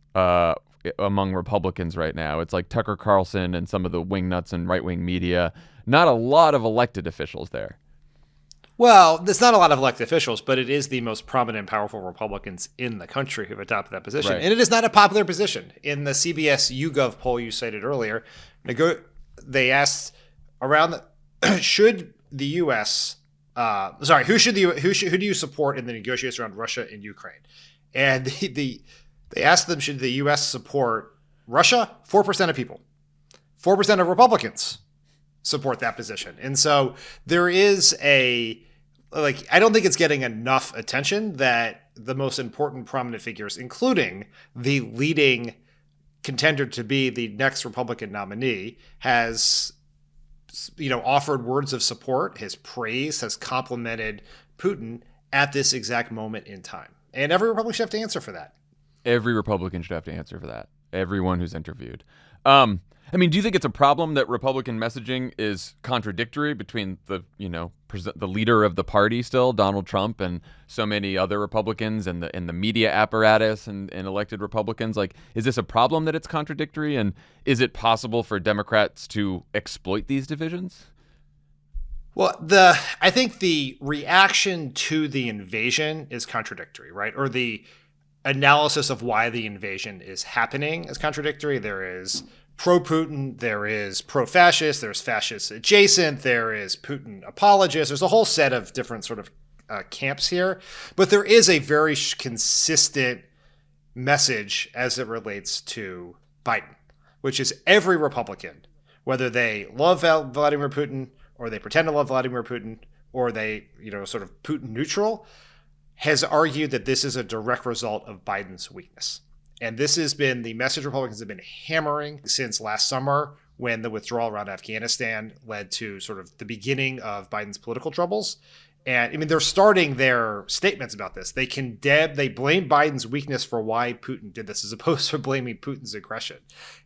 among Republicans right now. It's like Tucker Carlson and some of the wingnuts and right-wing media. Not a lot of elected officials there. Well, there's not a lot of elected officials, but it is the most prominent and powerful Republicans in the country who have adopted that position. Right. And it is not a popular position. In the CBS YouGov poll you cited earlier, they asked around should the U.S. Who do you support in the negotiations around Russia and Ukraine? And they asked them, should the U.S. support Russia? 4% of people. 4% of Republicans support that position. And so there is I don't think it's getting enough attention that the most important prominent figures, including the leading contender to be the next Republican nominee, has offered words of support, has praised, has complimented Putin at this exact moment in time. And every Republican should have to answer for that. Every Republican should have to answer for that. Everyone who's interviewed. Do you think it's a problem that Republican messaging is contradictory between the leader of the party still, Donald Trump, and so many other Republicans and the media apparatus and elected Republicans? Like, is this a problem that it's contradictory? And is it possible for Democrats to exploit these divisions? Well, I think the reaction to the invasion is contradictory, right? Or the analysis of why the invasion is happening is contradictory. There is pro-Putin, there is pro-fascist, there's fascist adjacent, there is Putin apologist. There's a whole set of different sort of camps here. But there is a very consistent message as it relates to Biden, which is every Republican, whether they love Vladimir Putin or they pretend to love Vladimir Putin or they, sort of Putin neutral, has argued that this is a direct result of Biden's weakness. And this has been the message Republicans have been hammering since last summer, when the withdrawal around Afghanistan led to sort of the beginning of Biden's political troubles. And they're starting their statements about this. They blame Biden's weakness for why Putin did this, as opposed to blaming Putin's aggression.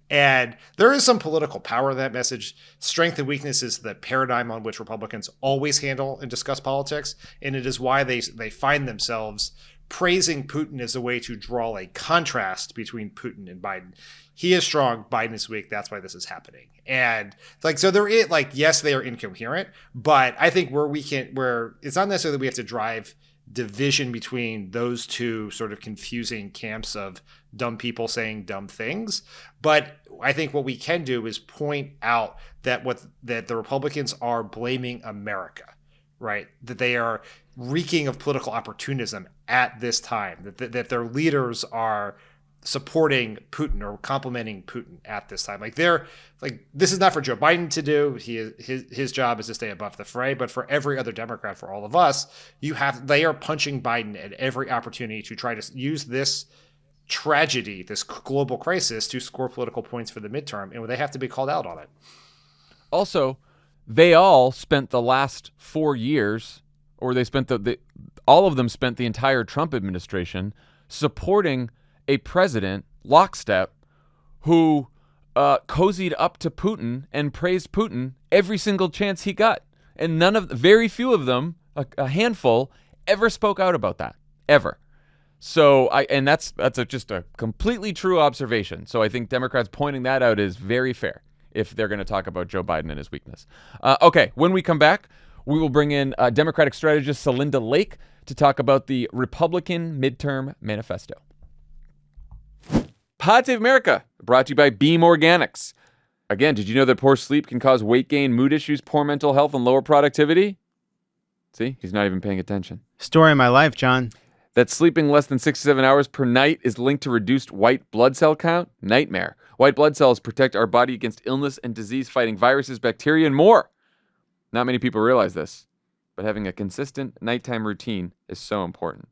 And there is some political power in that message. Strength and weakness is the paradigm on which Republicans always handle and discuss politics. And it is why they find themselves praising Putin as a way to draw a contrast between Putin and Biden. He is strong, Biden is weak. That's why this is happening. And so there is yes, they are incoherent, but I think where it's not necessarily that we have to drive division between those two sort of confusing camps of dumb people saying dumb things. But I think what we can do is point out that the Republicans are blaming America, right? That they are reeking of political opportunism at this time, that their leaders are supporting Putin or complimenting Putin at this time. This is not for Joe Biden to do. His job is to stay above the fray, but for every other Democrat, for all of us, they are punching Biden at every opportunity to try to use this tragedy, this global crisis, to score political points for the midterm, and they have to be called out on it. Also, they all spent the last 4 years, or they spent all of them spent the entire Trump administration supporting a president, lockstep, who cozied up to Putin and praised Putin every single chance he got. And very few of them, a handful, ever spoke out about that, ever. So that's just a completely true observation. So I think Democrats pointing that out is very fair if they're going to talk about Joe Biden and his weakness. Okay, when we come back, we will bring in Democratic strategist Celinda Lake to talk about the Republican midterm manifesto. Pod Save America, brought to you by Beam Organics. Again, did you know that poor sleep can cause weight gain, mood issues, poor mental health, and lower productivity? See, he's not even paying attention. Story of my life, John. That sleeping less than 6 to 7 hours per night is linked to reduced white blood cell count? Nightmare. White blood cells protect our body against illness and disease, fighting viruses, bacteria, and more. Not many people realize this, but having a consistent nighttime routine is so important.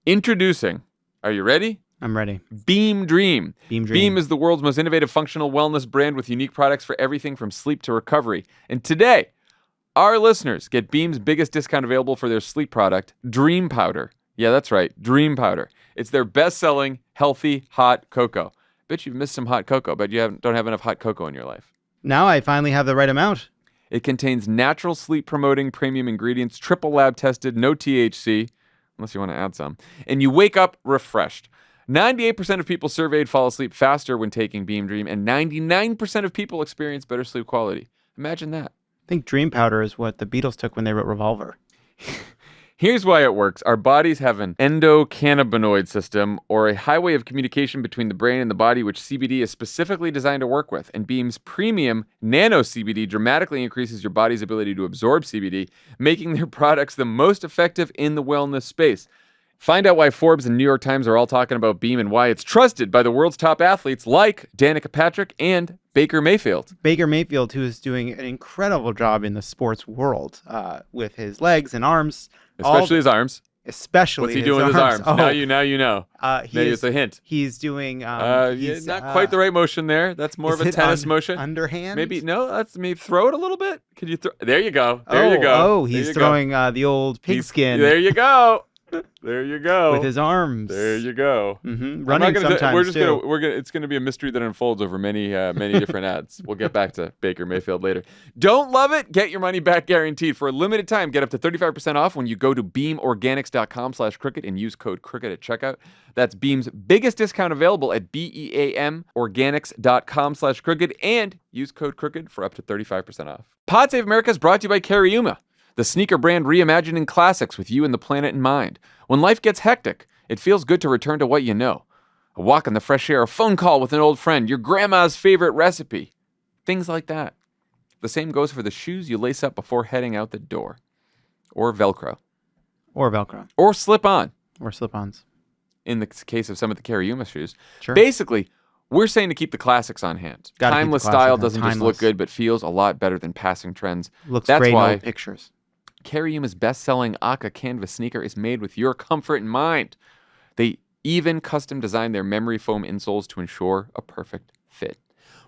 Introducing, are you ready? I'm ready. Beam Dream. Beam Dream. Beam is the world's most innovative functional wellness brand with unique products for everything from sleep to recovery. And today, our listeners get Beam's biggest discount available for their sleep product, Dream Powder. Yeah, that's right, Dream Powder. It's their best-selling, healthy, hot cocoa. Bet you've missed some hot cocoa, but you don't have enough hot cocoa in your life. Now I finally have the right amount. It contains natural sleep-promoting premium ingredients, triple lab-tested, no THC, unless you want to add some, and you wake up refreshed. 98% of people surveyed fall asleep faster when taking Beam Dream, and 99% of people experience better sleep quality. Imagine that. I think Dream Powder is what the Beatles took when they wrote Revolver. Here's why it works. Our bodies have an endocannabinoid system, or a highway of communication between the brain and the body, which CBD is specifically designed to work with. And Beam's premium nano CBD dramatically increases your body's ability to absorb CBD, making their products the most effective in the wellness space. Find out why Forbes and New York Times are all talking about Beam and why it's trusted by the world's top athletes like Danica Patrick and Baker Mayfield. Baker Mayfield, who is doing an incredible job in the sports world with his legs and arms. Especially his arms. Especially What's he doing with his arms? Oh. Now you know. Maybe it's a hint. He's doing... not quite the right motion there. That's more of a tennis motion. Underhand? Maybe, no, that's maybe throw it a little bit. Could you throw? There you go. There you go. Oh, he's throwing the old pigskin. There you go. There you go. With his arms. There you go. Mm-hmm. Running sometimes too. It's gonna be a mystery that unfolds over many different ads. We'll get back to Baker Mayfield later. Don't love it? Get your money back guaranteed. For a limited time, get up to 35% off when you go to beamorganics.com/crooked and use code crooked at checkout. That's Beam's biggest discount available at beamorganics.com/crooked and use code crooked for up to 35% off. Pod Save America is brought to you by Cariuma, the sneaker brand reimagining classics with you and the planet in mind. When life gets hectic, it feels good to return to what you know. A walk in the fresh air, a phone call with an old friend, your grandma's favorite recipe. Things like that. The same goes for the shoes you lace up before heading out the door. Or Velcro. Or Velcro. Or slip-on. Or slip-ons. In the case of some of the Cariuma shoes. Sure. Basically, we're saying to keep the classics on hand. Gotta keep Timeless the classics style on. doesn't just look good, but feels a lot better than passing trends. Looks That's great in why old pictures. Cariuma's best-selling Aka canvas sneaker is made with your comfort in mind. They even custom designed their memory foam insoles to ensure a perfect fit.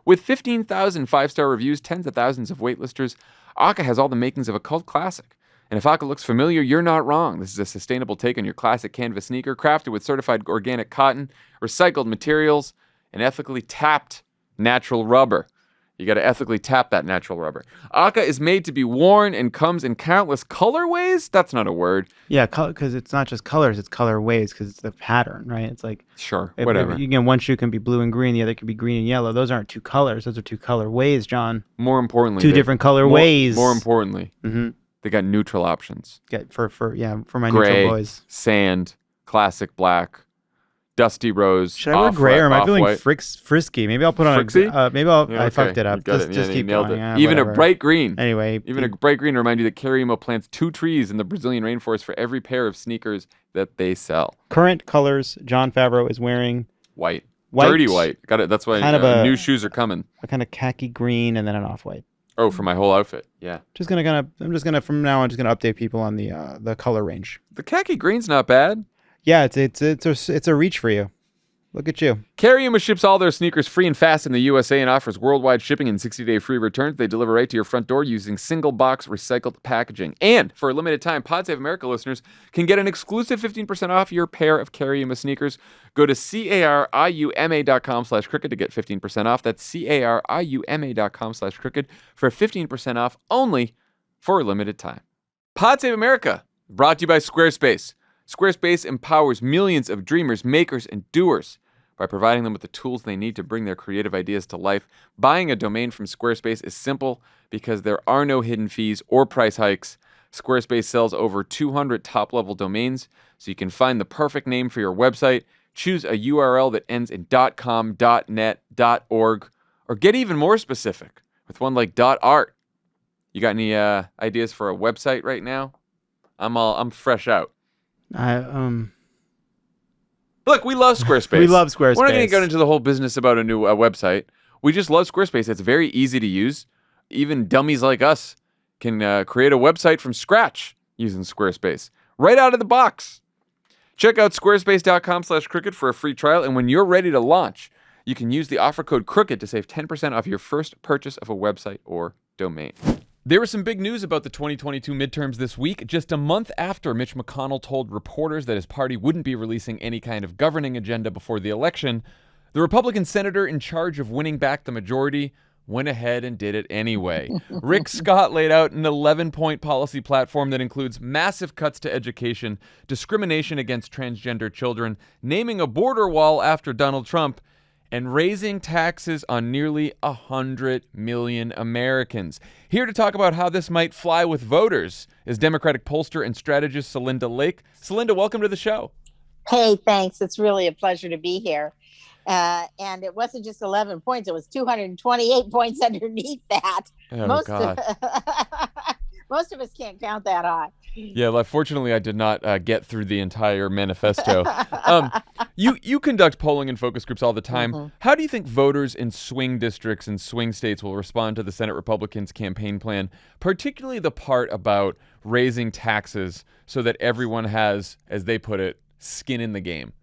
With 15,000 five-star reviews, tens of thousands of waitlisters, Aka has all the makings of a cult classic. And if Aka looks familiar, you're not wrong. This is a sustainable take on your classic canvas sneaker, crafted with certified organic cotton, recycled materials, and ethically tapped natural rubber. You got to ethically tap that natural rubber. Aka is made to be worn and comes in countless colorways. That's not a word. Yeah, because it's not just colors; it's colorways because it's the pattern, right? It's like sure, whatever. One shoe can be blue and green, the other can be green and yellow. Those aren't two colors; those are two colorways, John. More importantly, two different colorways. More importantly, mm-hmm. They got neutral options. For my gray, neutral boys. Sand, classic black. Dusty rose. Should I wear gray or am I feeling frisky? Maybe I'll put on I fucked it up. Just keep going. Yeah, even whatever. A bright green. Anyway. Even a bright green remind you that Cariuma plants 2 trees in the Brazilian rainforest for every pair of sneakers that they sell. Current colors, Jon Favreau is wearing white. Dirty white. Got it. That's why new shoes are coming. A kind of khaki green and then an off-white. Oh, for my whole outfit. Yeah. I'm just gonna from now on update people on the color range. The khaki green's not bad. Yeah, it's a reach for you. Look at you. Cariuma ships all their sneakers free and fast in the USA and offers worldwide shipping and 60-day free returns. They deliver right to your front door using single-box recycled packaging. And for a limited time, Pod Save America listeners can get an exclusive 15% off your pair of Cariuma sneakers. Go to cariuma.com/crooked to get 15% off. That's cariuma.com/crooked for 15% off only for a limited time. Pod Save America, brought to you by Squarespace. Squarespace empowers millions of dreamers, makers, and doers by providing them with the tools they need to bring their creative ideas to life. Buying a domain from Squarespace is simple because there are no hidden fees or price hikes. Squarespace sells over 200 top-level domains, so you can find the perfect name for your website, choose a URL that ends in .com, .net, .org, or get even more specific with one like .art. You got any ideas for a website right now? I'm fresh out. Look, we love Squarespace. We love Squarespace. We're not going to get into the whole business about a new website. We just love Squarespace. It's very easy to use. Even dummies like us can create a website from scratch using Squarespace right out of the box. Check out squarespace.com/crooked for a free trial. And when you're ready to launch, you can use the offer code crooked to save 10% off your first purchase of a website or domain. There was some big news about the 2022 midterms this week, just a month after Mitch McConnell told reporters that his party wouldn't be releasing any kind of governing agenda before the election. The Republican senator in charge of winning back the majority went ahead and did it anyway. Rick Scott laid out an 11-point policy platform that includes massive cuts to education, discrimination against transgender children, naming a border wall after Donald Trump, and raising taxes on nearly 100 million Americans. Here to talk about how this might fly with voters is Democratic pollster and strategist Celinda Lake. Celinda, welcome to the show. Hey, thanks. It's really a pleasure to be here. And it wasn't just 11 points. It was 228 points underneath that. Oh, Most of us can't count that high. Yeah, fortunately, I did not get through the entire manifesto. You conduct polling and focus groups all the time. Mm-hmm. How do you think voters in swing districts and swing states will respond to the Senate Republicans' campaign plan, particularly the part about raising taxes so that everyone has, as they put it, skin in the game?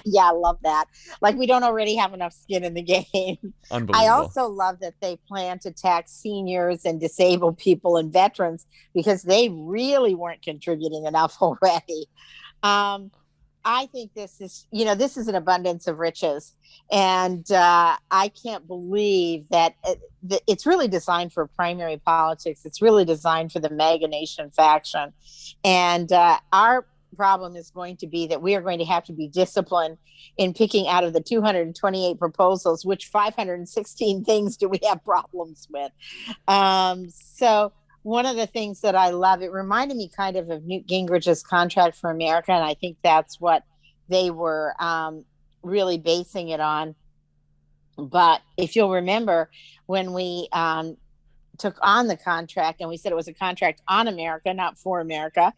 Yeah, I love that. Like we don't already have enough skin in the game. Unbelievable. I also love that they plan to tax seniors and disabled people and veterans because they really weren't contributing enough already. I think this is an abundance of riches. And I can't believe that it's really designed for primary politics. It's really designed for the MAGA Nation faction. And our problem is going to be that we are going to have to be disciplined in picking out of the 228 proposals, which 516 things do we have problems with. So one of the things that I love, it reminded me kind of Newt Gingrich's Contract for America, and I think that's what they were really basing it on. But if you'll remember, when we took on the contract and we said it was a contract on America, not for America,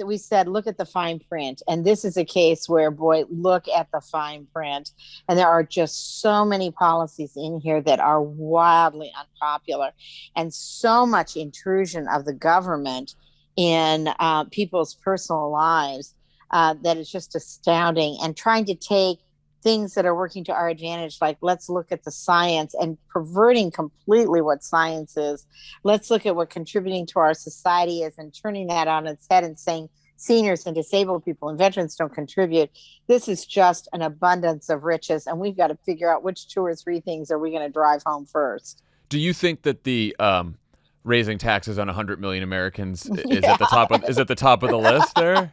we said, look at the fine print. And this is a case where, boy, look at the fine print. And there are just so many policies in here that are wildly unpopular and so much intrusion of the government in people's personal lives that is just astounding. And trying to take things that are working to our advantage, like let's look at the science and perverting completely what science is. Let's look at what contributing to our society is and turning that on its head and saying seniors and disabled people and veterans don't contribute. This is just an abundance of riches, and we've got to figure out which 2 or 3 things are we going to drive home first. Do you think that the raising taxes on 100 million Americans is at the top of the list there?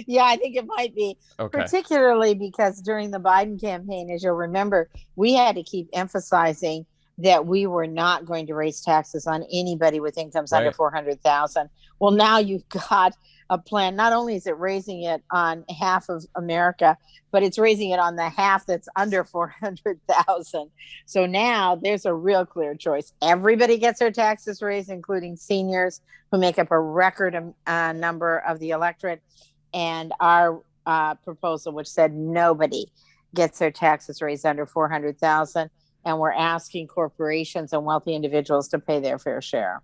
Yeah, I think it might be. Okay. Particularly because during the Biden campaign, as you'll remember, we had to keep emphasizing that we were not going to raise taxes on anybody with incomes under $400,000. Well, now you've got a plan. Not only is it raising it on half of America, but it's raising it on the half that's under 400,000. So now there's a real clear choice. Everybody gets their taxes raised, including seniors who make up a record number of the electorate. And our proposal, which said nobody gets their taxes raised under 400,000, and we're asking corporations and wealthy individuals to pay their fair share.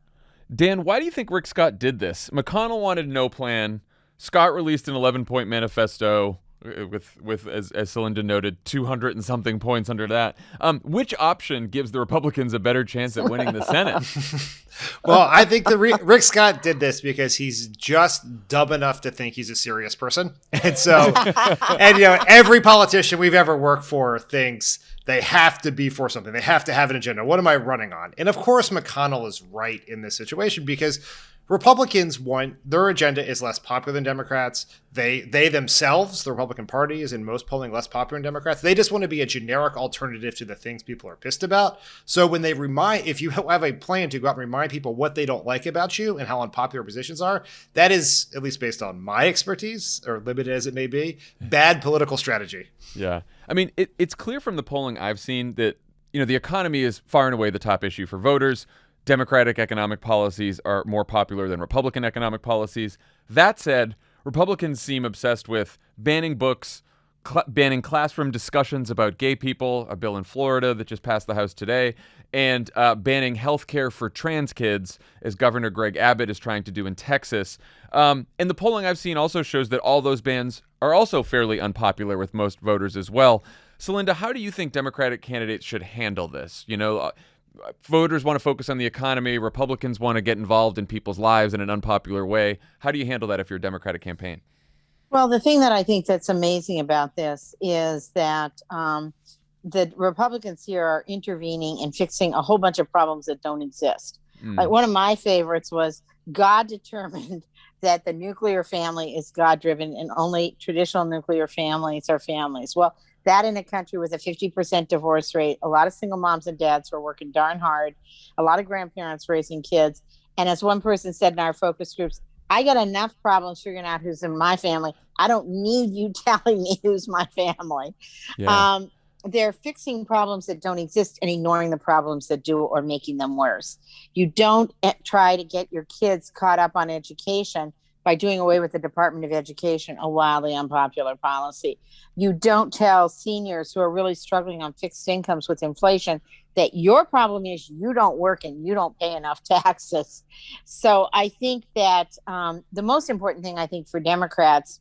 Dan, why do you think Rick Scott did this? McConnell wanted no plan. Scott released an 11-point manifesto with as Celinda noted, 200 and something points under that. Which option gives the Republicans a better chance at winning the Senate? Well, I think Rick Scott did this because he's just dumb enough to think he's a serious person. And so, every politician we've ever worked for thinks they have to be for something. They have to have an agenda. What am I running on? And of course, McConnell is right in this situation because Republicans want, their agenda is less popular than Democrats. They themselves, the Republican Party, is in most polling less popular than Democrats. They just want to be a generic alternative to the things people are pissed about. So when they if you have a plan to go out and remind people what they don't like about you and how unpopular positions are, that is, at least based on my expertise, or limited as it may be, bad political strategy. Yeah. I mean, it's clear from the polling I've seen that, the economy is far and away the top issue for voters. Democratic economic policies are more popular than Republican economic policies. That said, Republicans seem obsessed with banning books, banning classroom discussions about gay people, a bill in Florida that just passed the House today, and banning health care for trans kids, as Governor Greg Abbott is trying to do in Texas. And the polling I've seen also shows that all those bans are also fairly unpopular with most voters as well. Celinda, how do you think Democratic candidates should handle this? Voters want to focus on the economy. Republicans want to get involved in people's lives in an unpopular way. How do you handle that if you're a Democratic campaign? Well, the thing that I think that's amazing about this is that the Republicans here are intervening and fixing a whole bunch of problems that don't exist. Like, one of my favorites was God determined that the nuclear family is God-driven and only traditional nuclear families are families. Well, that in a country with a 50% divorce rate, a lot of single moms and dads who are working darn hard, a lot of grandparents raising kids. And as one person said in our focus groups, I got enough problems figuring out who's in my family. I don't need you telling me who's my family. Yeah. They're fixing problems that don't exist and ignoring the problems that do, or making them worse. You don't try to get your kids caught up on education by doing away with the Department of Education, a wildly unpopular policy. You don't tell seniors who are really struggling on fixed incomes with inflation that your problem is you don't work and you don't pay enough taxes. So I think that the most important thing, I think, for Democrats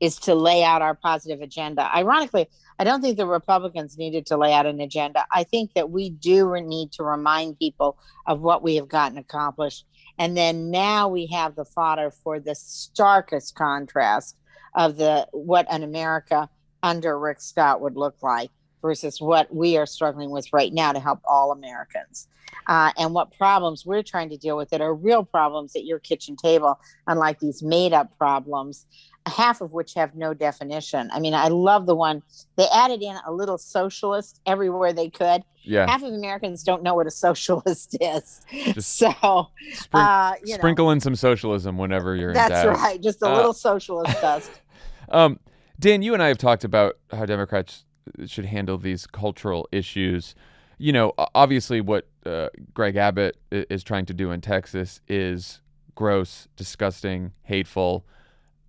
is to lay out our positive agenda. Ironically, I don't think the Republicans needed to lay out an agenda. I think that we do need to remind people of what we have gotten accomplished. And then now we have the fodder for the starkest contrast of what an America under Rick Scott would look like versus what we are struggling with right now to help all Americans. And what problems we're trying to deal with that are real problems at your kitchen table, unlike these made-up problems, half of which have no definition. I mean, I love the one, they added in a little socialist everywhere they could. Yeah. Half of Americans don't know what a socialist is. Just sprinkle in some socialism whenever you're in doubt. doubt. That's right. Just a little socialist dust. Dan, you and I have talked about how Democrats should handle these cultural issues. Obviously what Greg Abbott is trying to do in Texas is gross, disgusting, hateful.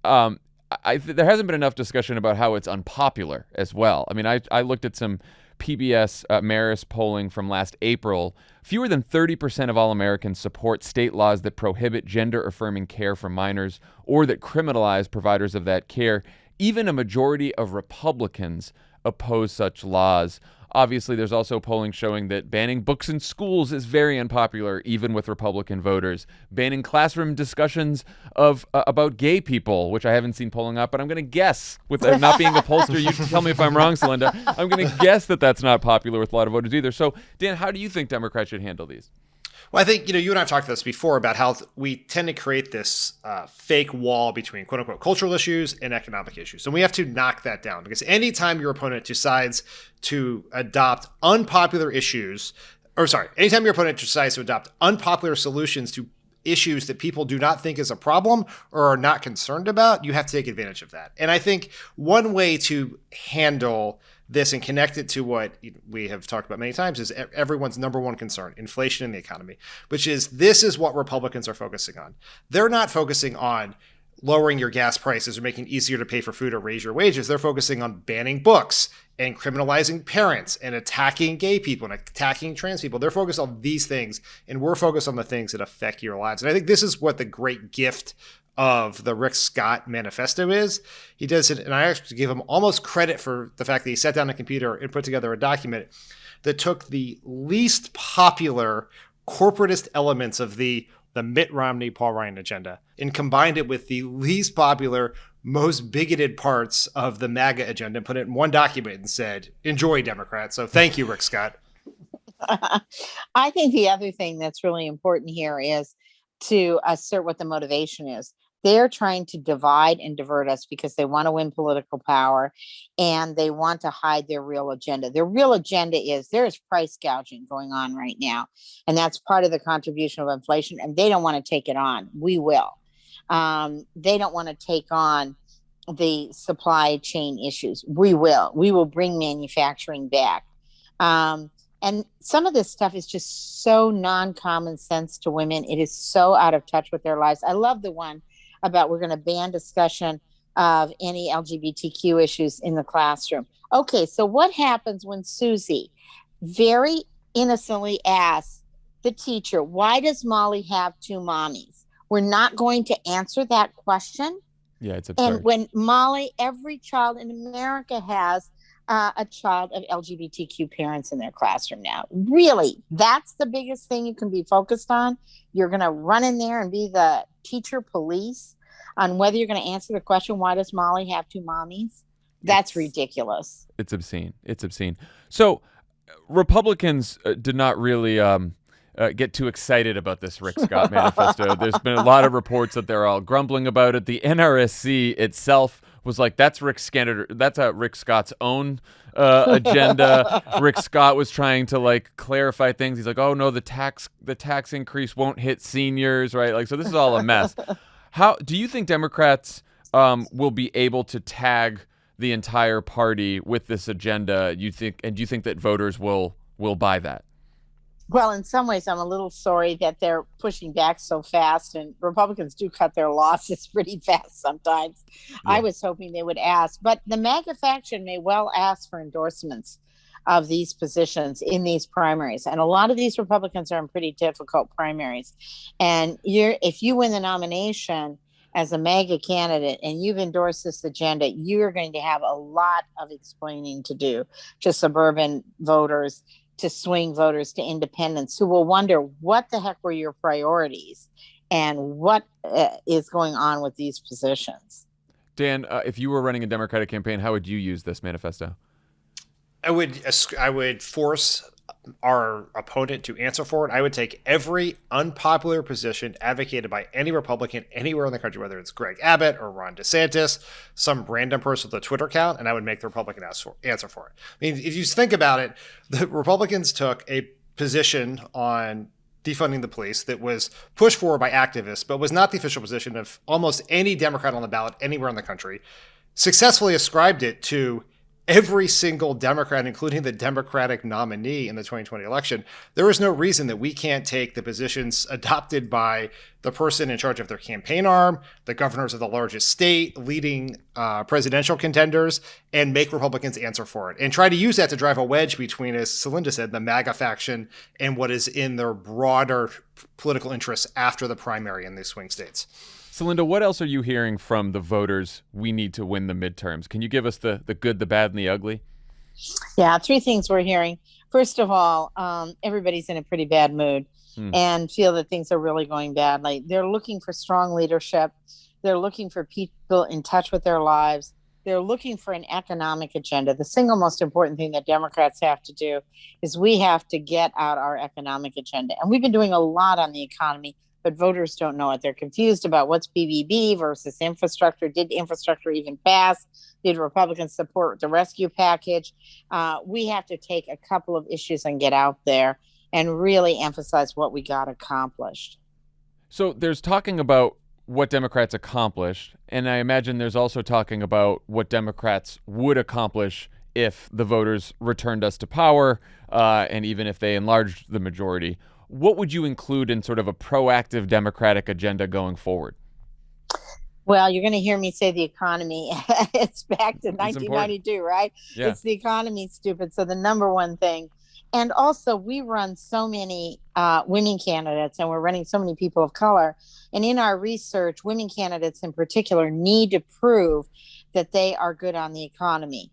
There hasn't been enough discussion about how it's unpopular as well. I mean, I looked at some PBS Marist polling from last April. Fewer than 30% of all Americans support state laws that prohibit gender-affirming care for minors or that criminalize providers of that care. Even a majority of Republicans oppose such laws. Obviously, there's also polling showing that banning books in schools is very unpopular, even with Republican voters. Banning classroom discussions about gay people, which I haven't seen polling up, but I'm going to guess, with not being a pollster, you can tell me if I'm wrong, Celinda, I'm going to guess that that's not popular with a lot of voters either. So, Dan, how do you think Democrats should handle these? Well, I think, you and I have talked about this before about how we tend to create this fake wall between quote unquote cultural issues and economic issues. So we have to knock that down, because anytime your opponent decides to adopt unpopular issues, anytime your opponent decides to adopt unpopular solutions to issues that people do not think is a problem or are not concerned about, you have to take advantage of that. And I think one way to handle this and connect it to what we have talked about many times is everyone's number one concern, inflation in the economy, which is this is what Republicans are focusing on. They're not focusing on lowering your gas prices or making it easier to pay for food or raise your wages. They're focusing on banning books and criminalizing parents and attacking gay people and attacking trans people. They're focused on these things, and we're focused on the things that affect your lives. And I think this is what the great gift of the Rick Scott manifesto is. He does it, and I actually give him almost credit for the fact that he sat down on a computer and put together a document that took the least popular corporatist elements of the Mitt Romney, Paul Ryan agenda and combined it with the least popular, most bigoted parts of the MAGA agenda and put it in one document and said, enjoy, Democrats. So thank you, Rick Scott. I think the other thing that's really important here is to assert what the motivation is. They're trying to divide and divert us because they want to win political power and they want to hide their real agenda. Their real agenda is there is price gouging going on right now. And that's part of the contribution of inflation. And they don't want to take it on. We will. They don't want to take on the supply chain issues. We will. We will bring manufacturing back. And some of this stuff is just so non-common sense to women. It is so out of touch with their lives. I love the one about we're going to ban discussion of any LGBTQ issues in the classroom. Okay, so what happens when Susie very innocently asks the teacher, why does Molly have two mommies? We're not going to answer that question. Yeah, it's absurd. And when Molly, every child in America has a child of LGBTQ parents in their classroom now. Really, that's the biggest thing you can be focused on. You're going to run in there and be the teacher police on whether you're going to answer the question, why does Molly have two mommies? That's ridiculous. It's obscene. It's obscene. So Republicans did not really get too excited about this Rick Scott manifesto. There's been a lot of reports that they're all grumbling about it. The NRSC itself was like, that's Rick Scott's own agenda. Rick Scott was trying to like clarify things. He's like, oh no, the tax increase won't hit seniors, right? Like, so this is all a mess. How do you think Democrats will be able to tag the entire party with this agenda? Do you think that voters will buy that? Well, in some ways, I'm a little sorry that they're pushing back so fast, and Republicans do cut their losses pretty fast sometimes. Yeah. I was hoping they would ask, but the MAGA faction may well ask for endorsements of these positions in these primaries. And a lot of these Republicans are in pretty difficult primaries. And if you win the nomination as a MAGA candidate and you've endorsed this agenda, you're going to have a lot of explaining to do to suburban voters, to swing voters, to independents who will wonder what the heck were your priorities and what is going on with these positions. Dan, if you were running a Democratic campaign, how would you use this manifesto? I would force our opponent to answer for it. I would take every unpopular position advocated by any Republican anywhere in the country, whether it's Greg Abbott or Ron DeSantis, some random person with a Twitter account, and I would make the Republican answer for it. I mean, if you think about it, the Republicans took a position on defunding the police that was pushed forward by activists, but was not the official position of almost any Democrat on the ballot anywhere in the country, successfully ascribed it to every single Democrat, including the Democratic nominee in the 2020 election. There is no reason that we can't take the positions adopted by the person in charge of their campaign arm, the governors of the largest state, leading presidential contenders, and make Republicans answer for it. And try to use that to drive a wedge between, as Celinda said, the MAGA faction and what is in their broader political interests after the primary in these swing states. Celinda, what else are you hearing from the voters we need to win the midterms? Can you give us the good, the bad, and the ugly? Yeah, three things we're hearing. First of all, everybody's in a pretty bad mood and feel that things are really going badly. They're looking for strong leadership. They're looking for people in touch with their lives. They're looking for an economic agenda. The single most important thing that Democrats have to do is we have to get out our economic agenda. And we've been doing a lot on the economy, but voters don't know it. They're confused about what's BBB versus infrastructure. Did infrastructure even pass? Did Republicans support the rescue package? We have to take a couple of issues and get out there and really emphasize what we got accomplished. So there's talking about what Democrats accomplished, and I imagine there's also talking about what Democrats would accomplish if the voters returned us to power, and even if they enlarged the majority. What would you include in sort of a proactive Democratic agenda going forward? Well, you're going to hear me say the economy. It's back to 1992, right? Yeah. It's the economy, stupid. So the number one thing. And also, we run so many women candidates, and we're running so many people of color. And in our research, women candidates in particular need to prove that they are good on the economy.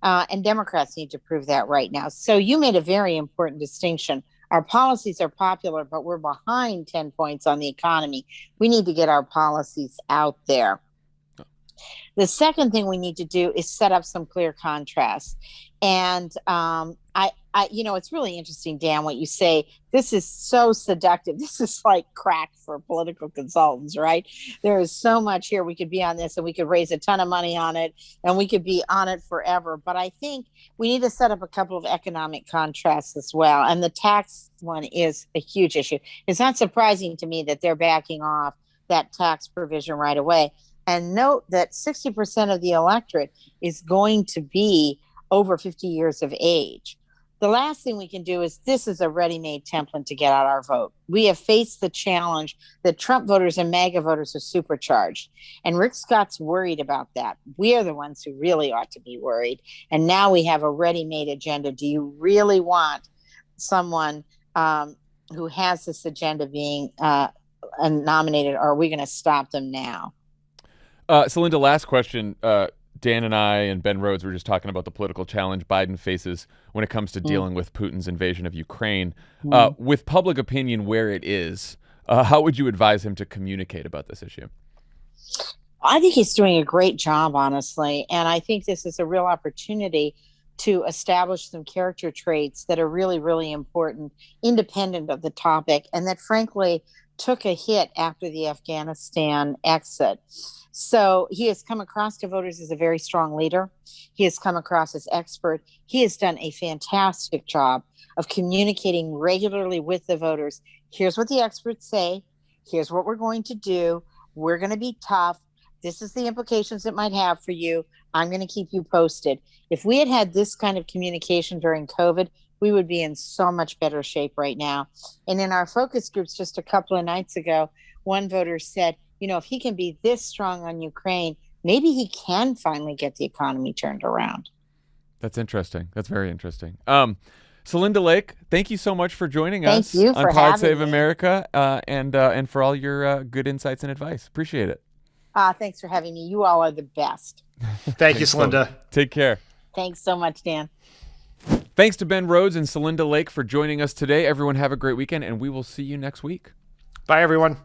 And Democrats need to prove that right now. So you made a very important distinction. Our policies are popular, but we're behind 10 points on the economy. We need to get our policies out there. The second thing we need to do is set up some clear contrasts. And it's really interesting, Dan, what you say. This is so seductive. This is like crack for political consultants, right? There is so much here. We could be on this and we could raise a ton of money on it and we could be on it forever. But I think we need to set up a couple of economic contrasts as well. And the tax one is a huge issue. It's not surprising to me that they're backing off that tax provision right away. And note that 60% of the electorate is going to be over 50 years of age. The last thing we can do is this is a ready-made template to get out our vote. We have faced the challenge that Trump voters and MAGA voters are supercharged. And Rick Scott's worried about that. We are the ones who really ought to be worried. And now we have a ready-made agenda. Do you really want someone who has this agenda being nominated, or are we going to stop them now? Celinda, last question. Dan and I and Ben Rhodes were just talking about the political challenge Biden faces when it comes to dealing with Putin's invasion of Ukraine. With public opinion where it is, how would you advise him to communicate about this issue? I think he's doing a great job, honestly. And I think this is a real opportunity to establish some character traits that are really, really important, independent of the topic, and that frankly took a hit after the Afghanistan exit. So he has come across to voters as a very strong leader. He has come across as expert. He has done a fantastic job of communicating regularly with the voters. Here's what the experts say. Here's what we're going to do. We're going to be tough. This is the implications it might have for you. I'm going to keep you posted. If we had had this kind of communication during COVID, we would be in so much better shape right now. And in our focus groups just a couple of nights ago, one voter said, if he can be this strong on Ukraine, maybe he can finally get the economy turned around. That's interesting. That's very interesting. Celinda Lake, thank you so much for joining us Thank you for on Pod having Save me. America and for all your good insights and advice. Appreciate it. Thanks for having me. You all are the best. Thank you, Celinda. Take care. Thanks so much, Dan. Thanks to Ben Rhodes and Celinda Lake for joining us today. Everyone have a great weekend, and we will see you next week. Bye, everyone.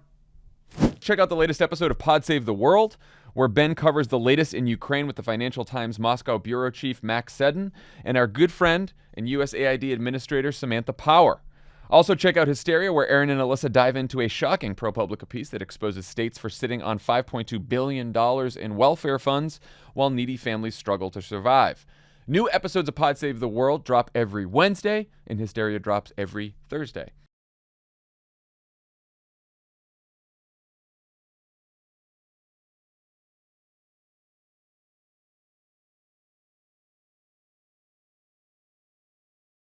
Check out the latest episode of Pod Save the World, where Ben covers the latest in Ukraine with the Financial Times Moscow bureau chief Max Seddon and our good friend and USAID administrator Samantha Power. Also check out Hysteria, where Aaron and Alyssa dive into a shocking ProPublica piece that exposes states for sitting on $5.2 billion in welfare funds while needy families struggle to survive. New episodes of Pod Save the World drop every Wednesday, and Hysteria drops every Thursday.